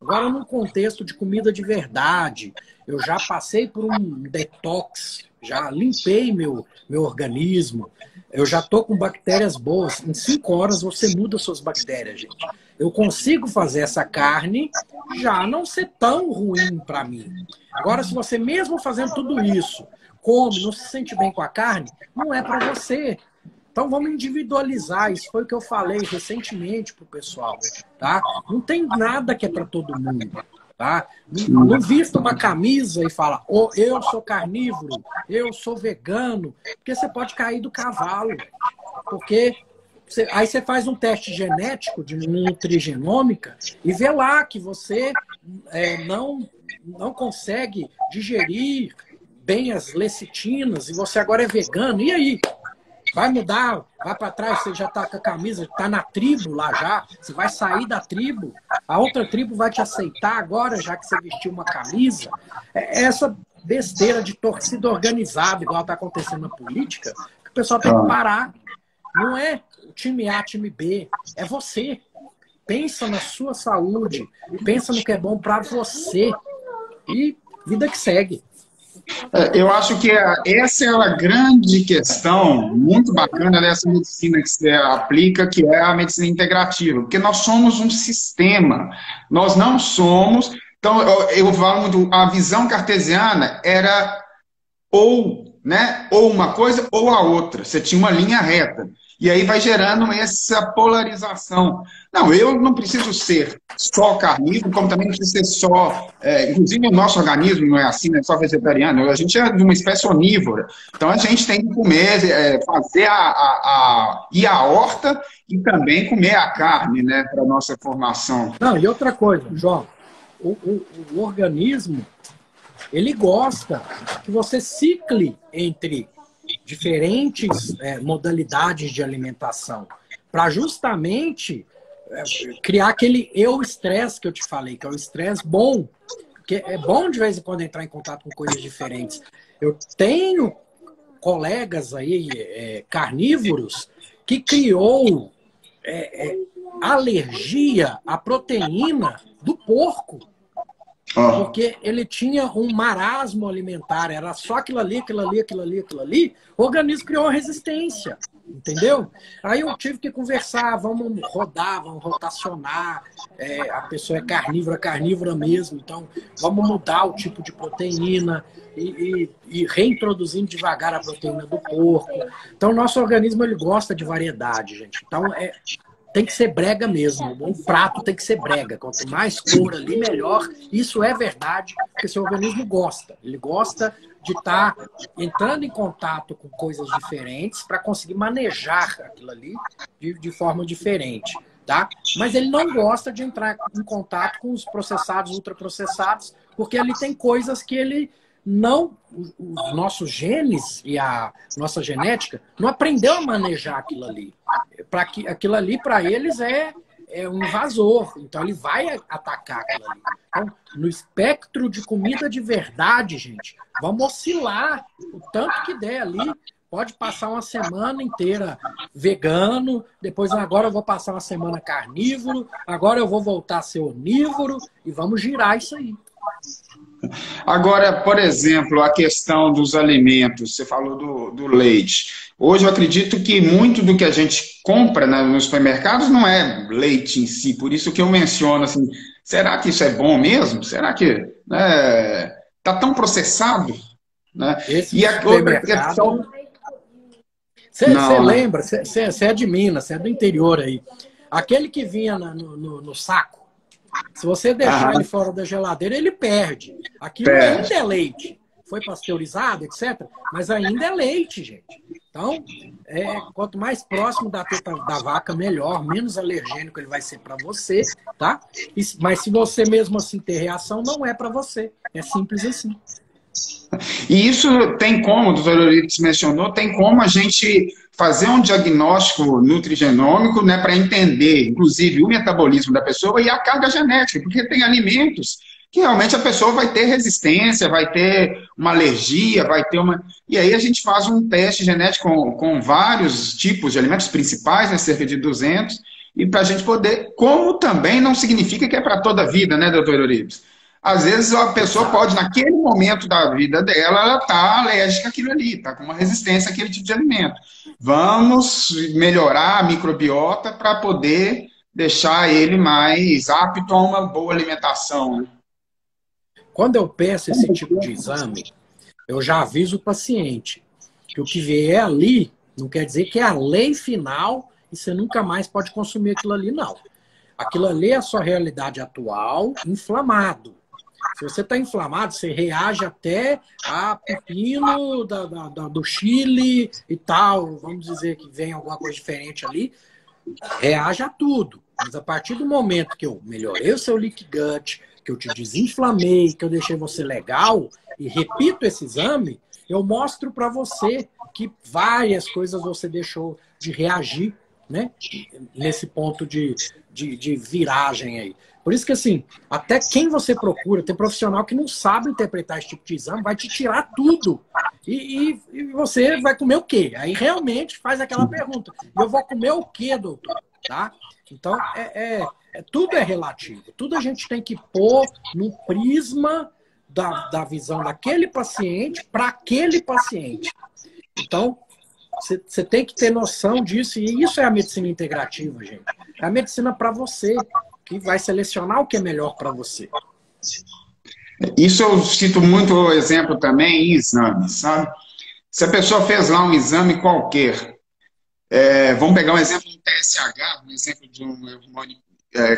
Agora, num contexto de comida de verdade, eu já passei por um detox, já limpei meu organismo, eu já estou com bactérias boas. Em 5 horas você muda suas bactérias, gente. Eu consigo fazer essa carne já não ser tão ruim para mim. Agora, se você mesmo fazendo tudo isso, come, não se sente bem com a carne, não é para você. Então vamos individualizar. Isso foi o que eu falei recentemente para o pessoal. Tá? Não tem nada que é para todo mundo. Tá? Não vista uma camisa e fala, oh, eu sou carnívoro, eu sou vegano, porque você pode cair do cavalo. Porque aí você faz um teste genético de nutrigenômica e vê lá que você não consegue digerir bem as lecitinas e você agora é vegano. E aí? Vai mudar? Vai para trás? Você já está com a camisa, está na tribo lá já? Você vai sair da tribo? A outra tribo vai te aceitar agora, já que você vestiu uma camisa? Essa besteira de torcida organizada, igual está acontecendo na política, que o pessoal tem que parar. Não é o time A, time B. É você. Pensa na sua saúde. Pensa no que é bom para você. E vida que segue. Eu acho que essa é a grande questão, muito bacana dessa medicina que você aplica, que é a medicina integrativa, porque nós somos um sistema, nós não somos... Então, eu falo, a visão cartesiana era ou uma coisa ou a outra, você tinha uma linha reta. E aí vai gerando essa polarização. Não, eu não preciso ser só carnívoro, como também não preciso ser só... inclusive o nosso organismo não é assim, não é só vegetariano. A gente é de uma espécie onívora. Então a gente tem que comer, fazer ir à horta e também comer a carne, né, para a nossa formação. Não, e outra coisa, João, o organismo, ele gosta que você cicle entre diferentes modalidades de alimentação, para justamente criar aquele estresse que eu te falei, que é o estresse bom, que é bom de vez em quando entrar em contato com coisas diferentes. Eu tenho colegas aí, carnívoros, que criou alergia à proteína do porco. Porque ele tinha um marasmo alimentar, era só aquilo ali, aquilo ali, aquilo ali, aquilo ali. O organismo criou uma resistência, entendeu? Aí eu tive que conversar, vamos rodar, vamos rotacionar. A pessoa é carnívora mesmo, então vamos mudar o tipo de proteína e reintroduzindo devagar a proteína do porco. Então, o nosso organismo ele gosta de variedade, gente. Então, tem que ser brega mesmo. Um prato tem que ser brega. Quanto mais cor ali, melhor. Isso é verdade, porque seu organismo gosta. Ele gosta de estar entrando em contato com coisas diferentes para conseguir manejar aquilo ali de forma diferente. Tá? Mas ele não gosta de entrar em contato com os processados, ultraprocessados, porque ali tem coisas que ele não... Os nossos genes e a nossa genética não aprendeu a manejar aquilo ali. Aquilo ali, para eles, é um invasor. Então, ele vai atacar aquilo ali. Então, no espectro de comida de verdade, gente, vamos oscilar o tanto que der ali. Pode passar uma semana inteira vegano, depois agora eu vou passar uma semana carnívoro, agora eu vou voltar a ser onívoro e vamos girar isso aí. Agora, por exemplo, a questão dos alimentos, você falou do leite. Hoje eu acredito que muito do que a gente compra nos supermercados não é leite em si, por isso que eu menciono assim, será que isso é bom mesmo? Será que está tão processado? Né? E a outra questão... Você lembra, você é de Minas, você é do interior aí, aquele que vinha no saco, se você deixar ele fora da geladeira, ele perde. Aquilo ainda é leite. Foi pasteurizado, etc. Mas ainda é leite, gente. Então, quanto mais próximo da teta da vaca, melhor. Menos alergênico ele vai ser para você, tá? Mas se você mesmo assim ter reação, não é para você. É simples assim. E isso tem como, o doutor Euripides mencionou, tem como a gente fazer um diagnóstico nutrigenômico, né, para entender, inclusive, o metabolismo da pessoa e a carga genética, porque tem alimentos que realmente a pessoa vai ter resistência, vai ter uma alergia, vai ter uma... E aí a gente faz um teste genético com vários tipos de alimentos principais, né, cerca de 200, e para a gente poder... Como também não significa que é para toda a vida, né, doutor Euripides? Às vezes a pessoa Exato. pode, naquele momento da vida dela, ela está alérgica àquilo ali, está com uma resistência àquele tipo de alimento. Vamos melhorar a microbiota para poder deixar ele mais apto a uma boa alimentação, né? Quando eu peço esse tipo de exame, eu já aviso o paciente que o que vier ali não quer dizer que é a lei final e você nunca mais pode consumir aquilo ali, não. Aquilo ali é a sua realidade atual, inflamado. Se você está inflamado, você reage até a pepino do Chile e tal. Vamos dizer que vem alguma coisa diferente ali. Reage a tudo. Mas a partir do momento que eu melhorei o seu leaky gut, que eu te desinflamei, que eu deixei você legal, e repito esse exame, eu mostro para você que várias coisas você deixou de reagir, né? Nesse ponto de viragem aí. Por isso que, assim, até quem você procura, tem profissional que não sabe interpretar esse tipo de exame, vai te tirar tudo. E você vai comer o quê? Aí realmente faz aquela pergunta. Eu vou comer o quê, doutor? Tá? Então, tudo é relativo. Tudo a gente tem que pôr no prisma da visão daquele paciente para aquele paciente. Então, você tem que ter noção disso, e isso é a medicina integrativa, gente. É a medicina para você, que vai selecionar o que é melhor para você. Isso eu cito muito o exemplo também em exames, sabe? Se a pessoa fez lá um exame qualquer, vamos pegar um exemplo do TSH, um exemplo de um hormônio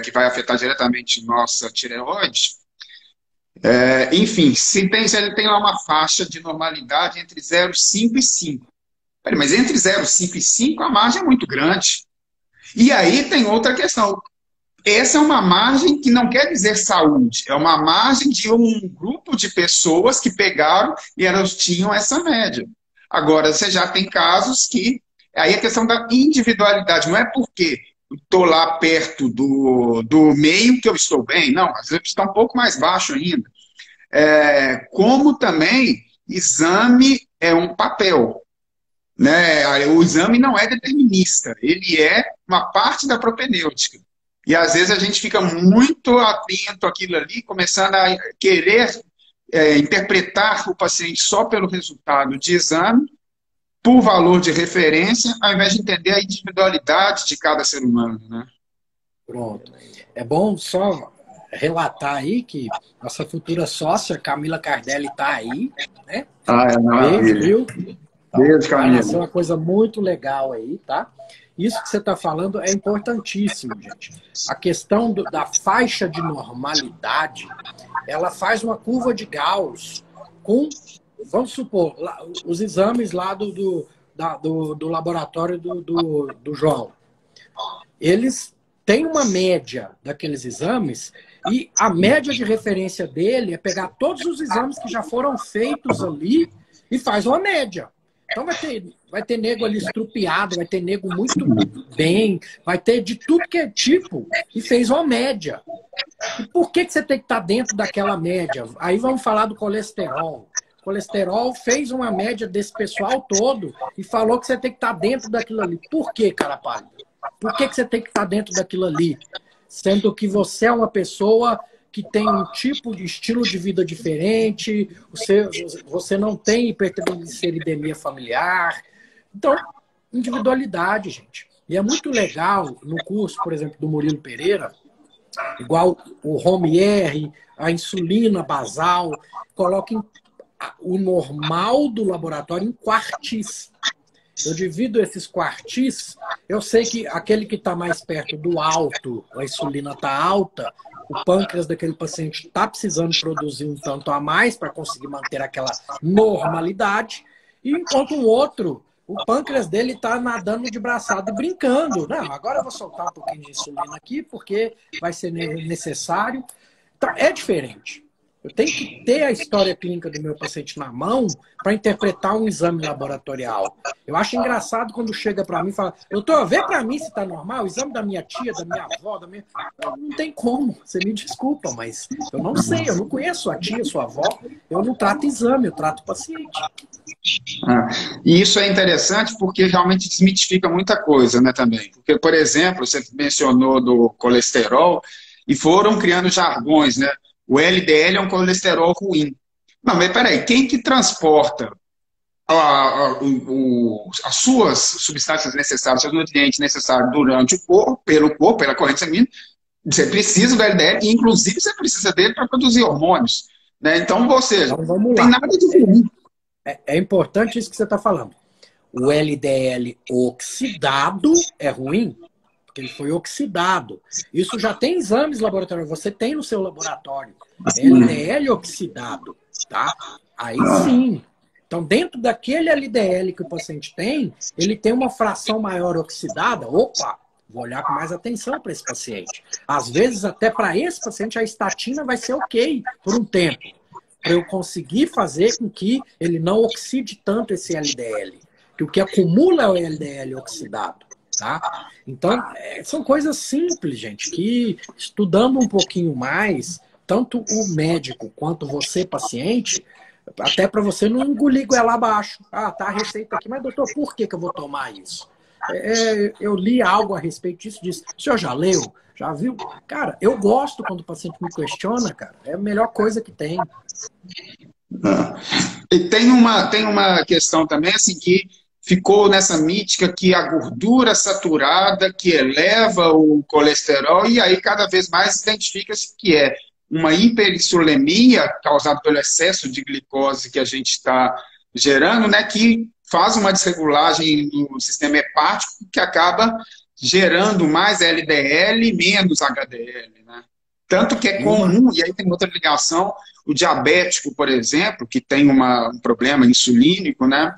que vai afetar diretamente nossa tireoide. Enfim, se ele tem lá uma faixa de normalidade entre 0,5 e 5. Mas entre 0,5 e 5 a margem é muito grande. E aí tem outra questão. Essa é uma margem que não quer dizer saúde, é uma margem de um grupo de pessoas que pegaram e elas tinham essa média. Agora, você já tem casos que... Aí a questão da individualidade, não é porque estou lá perto do meio que eu estou bem, não, às vezes está um pouco mais baixo ainda. Como também, exame é um papel. Né? O exame não é determinista, ele é uma parte da propedêutica. E às vezes a gente fica muito atento àquilo ali, começando a querer interpretar o paciente só pelo resultado de exame, por valor de referência, ao invés de entender a individualidade de cada ser humano. Né? Pronto. É bom só relatar aí que nossa futura sócia, Camila Cardelli, está aí, né? É maravilha. Viu? Beijo, Vai Camila. nascer uma coisa muito legal aí, tá? Isso que você está falando é importantíssimo, gente. A questão da faixa de normalidade, ela faz uma curva de Gauss com, vamos supor, os exames lá do laboratório do João. Eles têm uma média daqueles exames e a média de referência dele é pegar todos os exames que já foram feitos ali e faz uma média. Então vai ter nego ali estrupiado, vai ter nego muito bem, vai ter de tudo que é tipo, e fez uma média. E por que você tem que estar dentro daquela média? Aí vamos falar do colesterol. O colesterol fez uma média desse pessoal todo e falou que você tem que estar dentro daquilo ali. Por que, cara pálida? Por que você tem que estar dentro daquilo ali? Sendo que você é uma pessoa que tem um tipo de estilo de vida diferente, você não tem hipertrigliceridemia familiar. Então, individualidade, gente. E é muito legal no curso, por exemplo, do Murilo Pereira, igual o Romier, a insulina basal, coloquem o normal do laboratório em quartis. Eu divido esses quartis, eu sei que aquele que está mais perto do alto, a insulina está alta, o pâncreas daquele paciente está precisando produzir um tanto a mais para conseguir manter aquela normalidade, e enquanto o outro, o pâncreas dele está nadando de braçada e brincando. Não, agora eu vou soltar um pouquinho de insulina aqui, porque vai ser necessário. Então, é diferente. Eu tenho que ter a história clínica do meu paciente na mão para interpretar um exame laboratorial. Eu acho engraçado quando chega para mim e fala, doutor, vê para mim se está normal, o exame da minha tia, da minha avó, da minha... Não tem como, você me desculpa, mas eu não sei, eu não conheço a tia, sua avó, eu não trato exame, eu trato paciente. E isso é interessante porque realmente desmitifica muita coisa, né, também. Porque, por exemplo, você mencionou do colesterol e foram criando jargões, né? O LDL é um colesterol ruim. Não, mas peraí, quem que transporta as suas substâncias necessárias, seus nutrientes necessários durante o corpo, pelo corpo, pela corrente sanguínea? Você precisa do LDL e, inclusive, você precisa dele para produzir hormônios, né? Então, ou seja, Então vamos não tem lá. nada de ruim. É importante isso que você está falando. O LDL oxidado é ruim, porque ele foi oxidado. Isso já tem exames laboratoriais, você tem no seu laboratório. LDL oxidado, tá? Aí sim. Então, dentro daquele LDL que o paciente tem, ele tem uma fração maior oxidada. Opa, vou olhar com mais atenção para esse paciente. Às vezes, até para esse paciente, a estatina vai ser ok por um tempo, para eu conseguir fazer com que ele não oxide tanto esse LDL. Que o que acumula é o LDL oxidado. Tá? Então, são coisas simples, gente, que estudando um pouquinho mais, tanto o médico quanto você, paciente, até para você não engolir goela abaixo. Ah, tá a receita aqui, mas doutor, por que eu vou tomar isso? Eu li algo a respeito disso. O senhor já leu? Já viu? Cara, eu gosto quando o paciente me questiona, cara. É a melhor coisa que tem. E tem uma questão também, assim, que ficou nessa mítica que a gordura saturada que eleva o colesterol, e aí cada vez mais identifica-se que é uma hiperinsulinemia causada pelo excesso de glicose que a gente está gerando, né, que faz uma desregulagem do sistema hepático que acaba gerando mais LDL e menos HDL, né? Tanto que é comum, e aí tem outra ligação, o diabético, por exemplo, que tem um problema insulínico, né?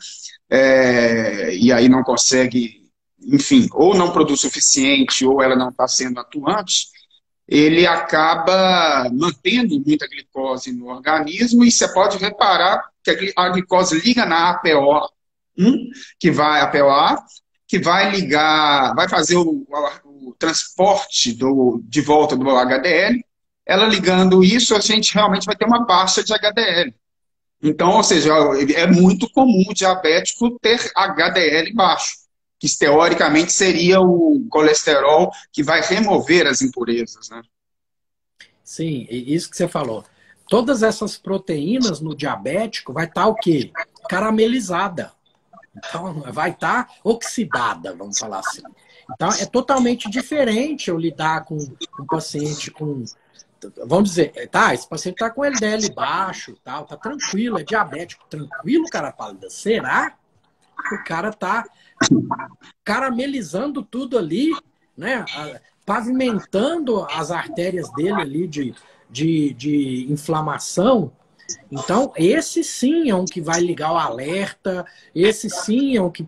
E aí não consegue, enfim, ou não produz suficiente, ou ela não está sendo atuante, ele acaba mantendo muita glicose no organismo, e você pode reparar que a glicose liga na APO1, APOA, que vai ligar, vai fazer o transporte de volta do HDL. Ela ligando isso, a gente realmente vai ter uma baixa de HDL. Então, ou seja, é muito comum o diabético ter HDL baixo, que teoricamente seria o colesterol que vai remover as impurezas, né? Sim, isso que você falou. Todas essas proteínas no diabético vai estar o quê? Caramelizada. Então, vai estar oxidada, vamos falar assim. Então, é totalmente diferente eu lidar com um paciente com... Vamos dizer, tá, esse paciente tá com LDL baixo, tal, tá tranquilo, é diabético, tranquilo, cara pálida. Será que o cara tá caramelizando tudo ali, né? Pavimentando as artérias dele ali de inflamação? Então, esse sim é um que vai ligar o alerta, esse sim é um que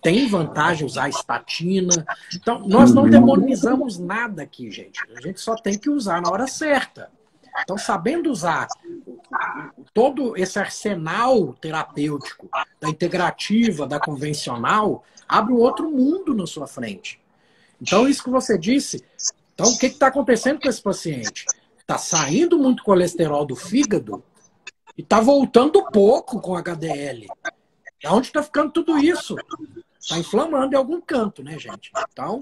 tem vantagem usar a estatina. Então, nós não demonizamos nada aqui, gente. A gente só tem que usar na hora certa. Então, sabendo usar todo esse arsenal terapêutico, da integrativa, da convencional, abre um outro mundo na sua frente. Então, isso que você disse, então, o que está acontecendo com esse paciente? Está saindo muito colesterol do fígado e está voltando pouco com HDL. Da onde está ficando tudo isso? Está inflamando em algum canto, né, gente? Então,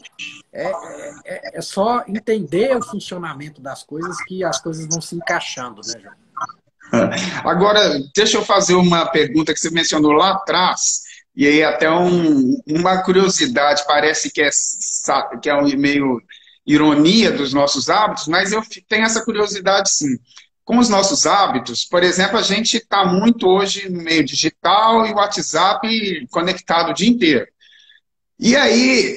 é só entender o funcionamento das coisas que as coisas vão se encaixando, né, João? Agora, deixa eu fazer uma pergunta que você mencionou lá atrás, e aí até uma curiosidade, parece que é meio ironia dos nossos hábitos, mas eu tenho essa curiosidade sim. Com os nossos hábitos, por exemplo, a gente está muito hoje no meio digital e o WhatsApp conectado o dia inteiro. E aí,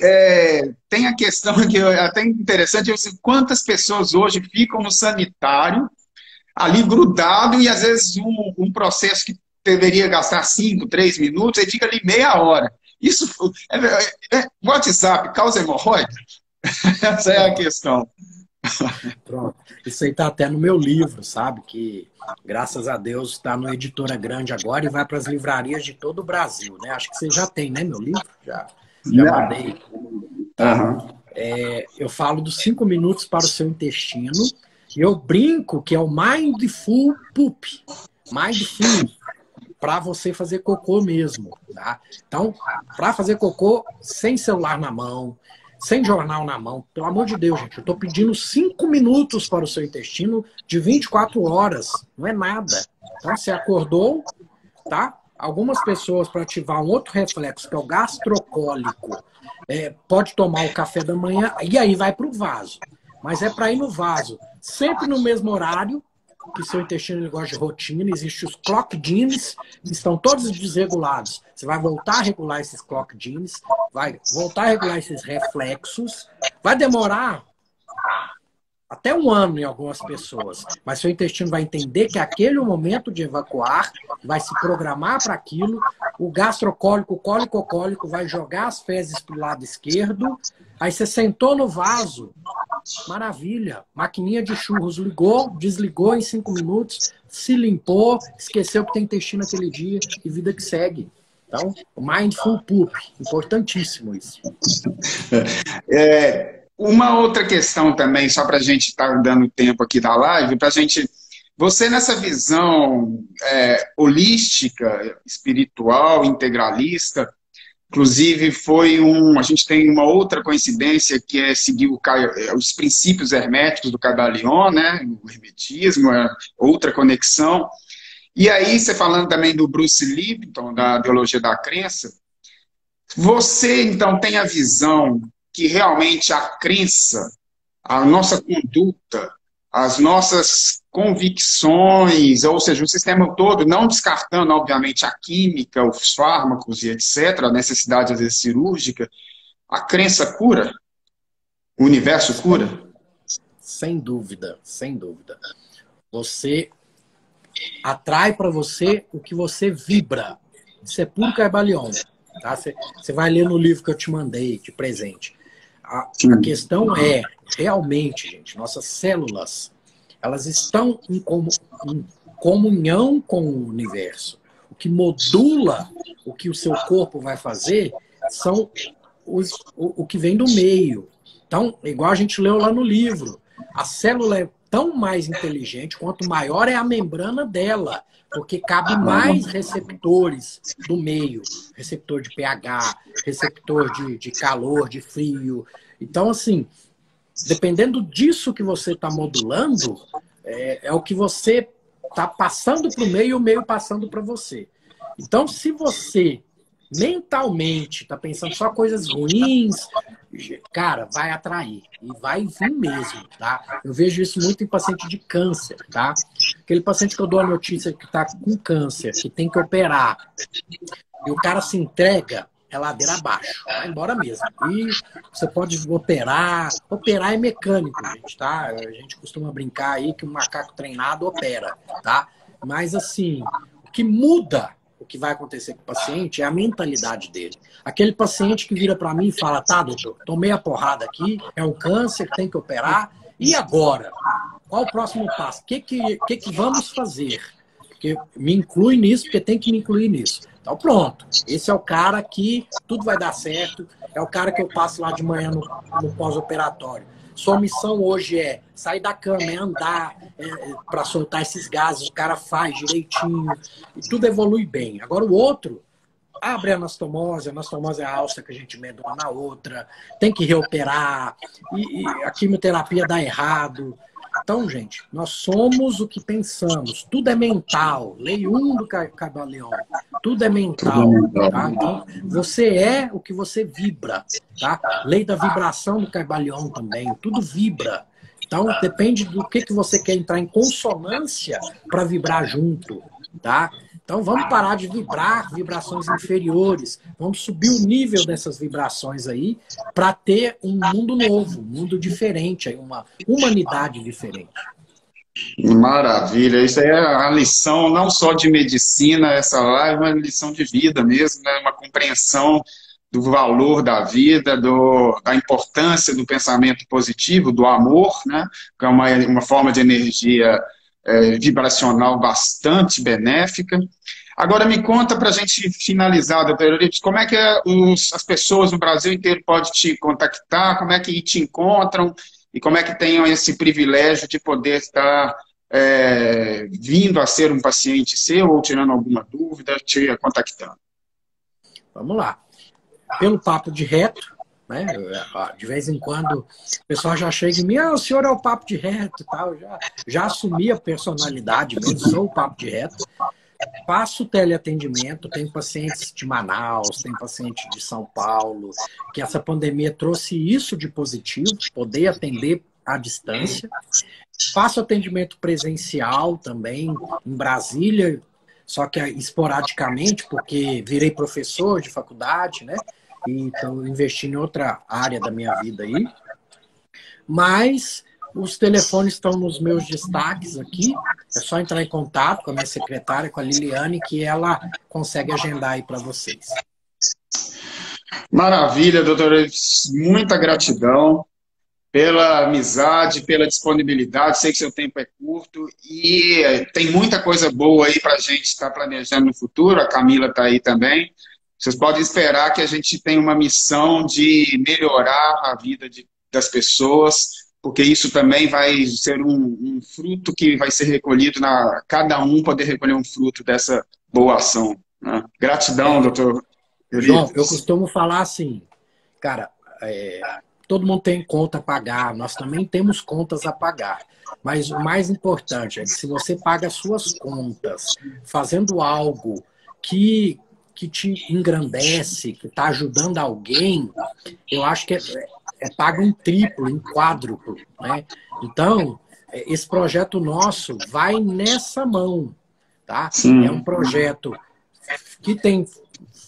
tem a questão que é até interessante, quantas pessoas hoje ficam no sanitário, ali grudado, e às vezes um processo que deveria gastar 5, 3 minutos, ele fica ali meia hora. Isso, WhatsApp causa hemorroida? Essa é a questão. Pronto. Isso aí tá até no meu livro, sabe? Que, graças a Deus, está no Editora Grande agora e vai para as livrarias de todo o Brasil, né? Acho que você já tem, né, meu livro? Já Já. mandei, tá? Aham. Eu falo dos 5 minutos para o seu intestino e eu brinco que é o Mindful Poop. Mindful para você fazer cocô mesmo, tá? Então, para fazer cocô sem celular na mão, sem jornal na mão, pelo amor de Deus, gente, eu estou pedindo 5 minutos para o seu intestino de 24 horas, não é nada. Então, você acordou, tá? Algumas pessoas, para ativar um outro reflexo, que é o gastrocólico, pode tomar o café da manhã e aí vai para o vaso. Mas é para ir no vaso sempre no mesmo horário, que seu intestino ele gosta de rotina, existem os clock genes, que estão todos desregulados. Você vai voltar a regular esses clock genes, vai voltar a regular esses reflexos, vai demorar até 1 ano em algumas pessoas, mas seu intestino vai entender que aquele é o momento de evacuar, vai se programar para aquilo, o gastrocólico, o cólico vai jogar as fezes para o lado esquerdo, aí você sentou no vaso, maravilha, maquininha de churros ligou, desligou em 5 minutos, se limpou, esqueceu que tem intestino aquele dia e vida que segue. Então, mindful poop, importantíssimo isso. Uma outra questão também, só para a gente estar dando tempo aqui da live, para a gente. Você, nessa visão holística, espiritual, integralista, inclusive a gente tem uma outra coincidência que é seguir os princípios herméticos do Kybalion, né? O hermetismo, outra conexão. E aí, você falando também do Bruce Lipton, da biologia da crença, você, então, tem a visão que realmente a crença, a nossa conduta, as nossas convicções, ou seja, o sistema todo, não descartando, obviamente, a química, os fármacos e etc., a necessidade, às vezes, cirúrgica, a crença cura? O universo cura? Sem dúvida, sem dúvida. Você atrai para você o que você vibra. Isso é puro Kybalion. Tá? Você vai ler no livro que eu te mandei de presente. A questão é, realmente, gente, nossas células, elas estão em comunhão com o universo. O que modula o que o seu corpo vai fazer são o que vem do meio. Então, igual a gente leu lá no livro, a célula é tão mais inteligente quanto maior é a membrana dela, porque cabe mais receptores do meio, receptor de pH, receptor de calor, de frio. Então, assim, dependendo disso que você está modulando, é o que você está passando para o meio e o meio passando para você. Então, se você mentalmente está pensando só coisas ruins, cara, vai atrair. E vai vir mesmo, tá? Eu vejo isso muito em paciente de câncer, tá? Aquele paciente que eu dou a notícia que está com câncer, que tem que operar, e o cara se entrega, é ladeira abaixo. Vai embora mesmo. E você pode operar. Operar é mecânico, gente, tá? A gente costuma brincar aí que um macaco treinado opera, tá? Mas, assim, o que muda o que vai acontecer com o paciente é a mentalidade dele. Aquele paciente que vira para mim e fala, tá, doutor, tomei a porrada aqui, é um câncer, tem que operar, e agora? Qual o próximo passo? O que vamos fazer? Porque me inclui nisso, porque tem que me incluir nisso. Então, pronto. Esse é o cara que tudo vai dar certo, é o cara que eu passo lá de manhã no pós-operatório. Sua missão hoje é sair da cama, é andar para soltar esses gases, o cara faz direitinho, e tudo evolui bem. Agora o outro abre a anastomose é a alça que a gente mede uma na outra, tem que reoperar, e a quimioterapia dá errado. Então, gente, nós somos o que pensamos. Tudo é mental. Lei 1 do Kybalion. Tudo é mental. Tá? Então, você é o que você vibra. Tá? Lei da vibração do Kybalion também. Tudo vibra. Então, depende do que você quer entrar em consonância para vibrar junto. Tá? Então, vamos parar de vibrar vibrações inferiores. Vamos subir o nível dessas vibrações aí para ter um mundo novo, um mundo diferente, uma humanidade diferente. Maravilha. Isso aí é a lição não só de medicina, essa live, mas lição de vida mesmo, né? Uma compreensão do valor da vida, da importância do pensamento positivo, do amor, né? Que é uma forma de energia vibracional bastante benéfica. Agora me conta para a gente finalizar, doutor Euripides, como é que as pessoas no Brasil inteiro podem te contactar, como é que te encontram e como é que tenham esse privilégio de poder estar vindo a ser um paciente seu ou tirando alguma dúvida, te contactando. Vamos lá. Pelo papo de reto, né? De vez em quando o pessoal já chega em mim, o senhor é o papo de reto e tal. Já assumi a personalidade mesmo, sou o papo de reto. Faço teleatendimento, tem pacientes de Manaus, tem paciente de São Paulo, que essa pandemia trouxe isso de positivo, poder atender à distância. Faço atendimento presencial também, em Brasília, só que esporadicamente, porque virei professor de faculdade, né? E estou investindo em outra área da minha vida aí. Mas os telefones estão nos meus destaques aqui. É só entrar em contato com a minha secretária, com a Liliane, que ela consegue agendar aí para vocês. Maravilha, doutor. Muita gratidão pela amizade, pela disponibilidade. Sei que seu tempo é curto e tem muita coisa boa aí para a gente estar planejando no futuro. A Camila está aí também. Vocês podem esperar que a gente tenha uma missão de melhorar a vida das pessoas, porque isso também vai ser um fruto que vai ser recolhido, cada um poder recolher um fruto dessa boa ação. Né? Gratidão, doutor. João, eu costumo falar assim, cara, todo mundo tem conta a pagar, nós também temos contas a pagar. Mas o mais importante é que se você paga as suas contas fazendo algo que te engrandece, que está ajudando alguém, eu acho que é pago em triplo, em quádruplo, né? Então, esse projeto nosso vai nessa mão, tá? Sim. É um projeto que tem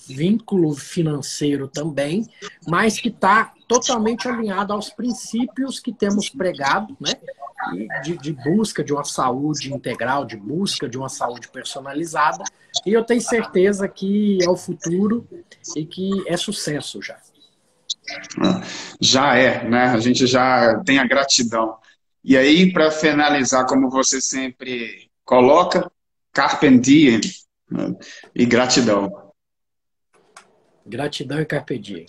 vínculo financeiro também, mas que está totalmente alinhado aos princípios que temos pregado, né? De busca de uma saúde integral, de busca de uma saúde personalizada, e eu tenho certeza que é o futuro e que é sucesso já. Já né? A gente já tem a gratidão. E aí, para finalizar, como você sempre coloca, carpe diem, né? E gratidão. Gratidão e carpe diem.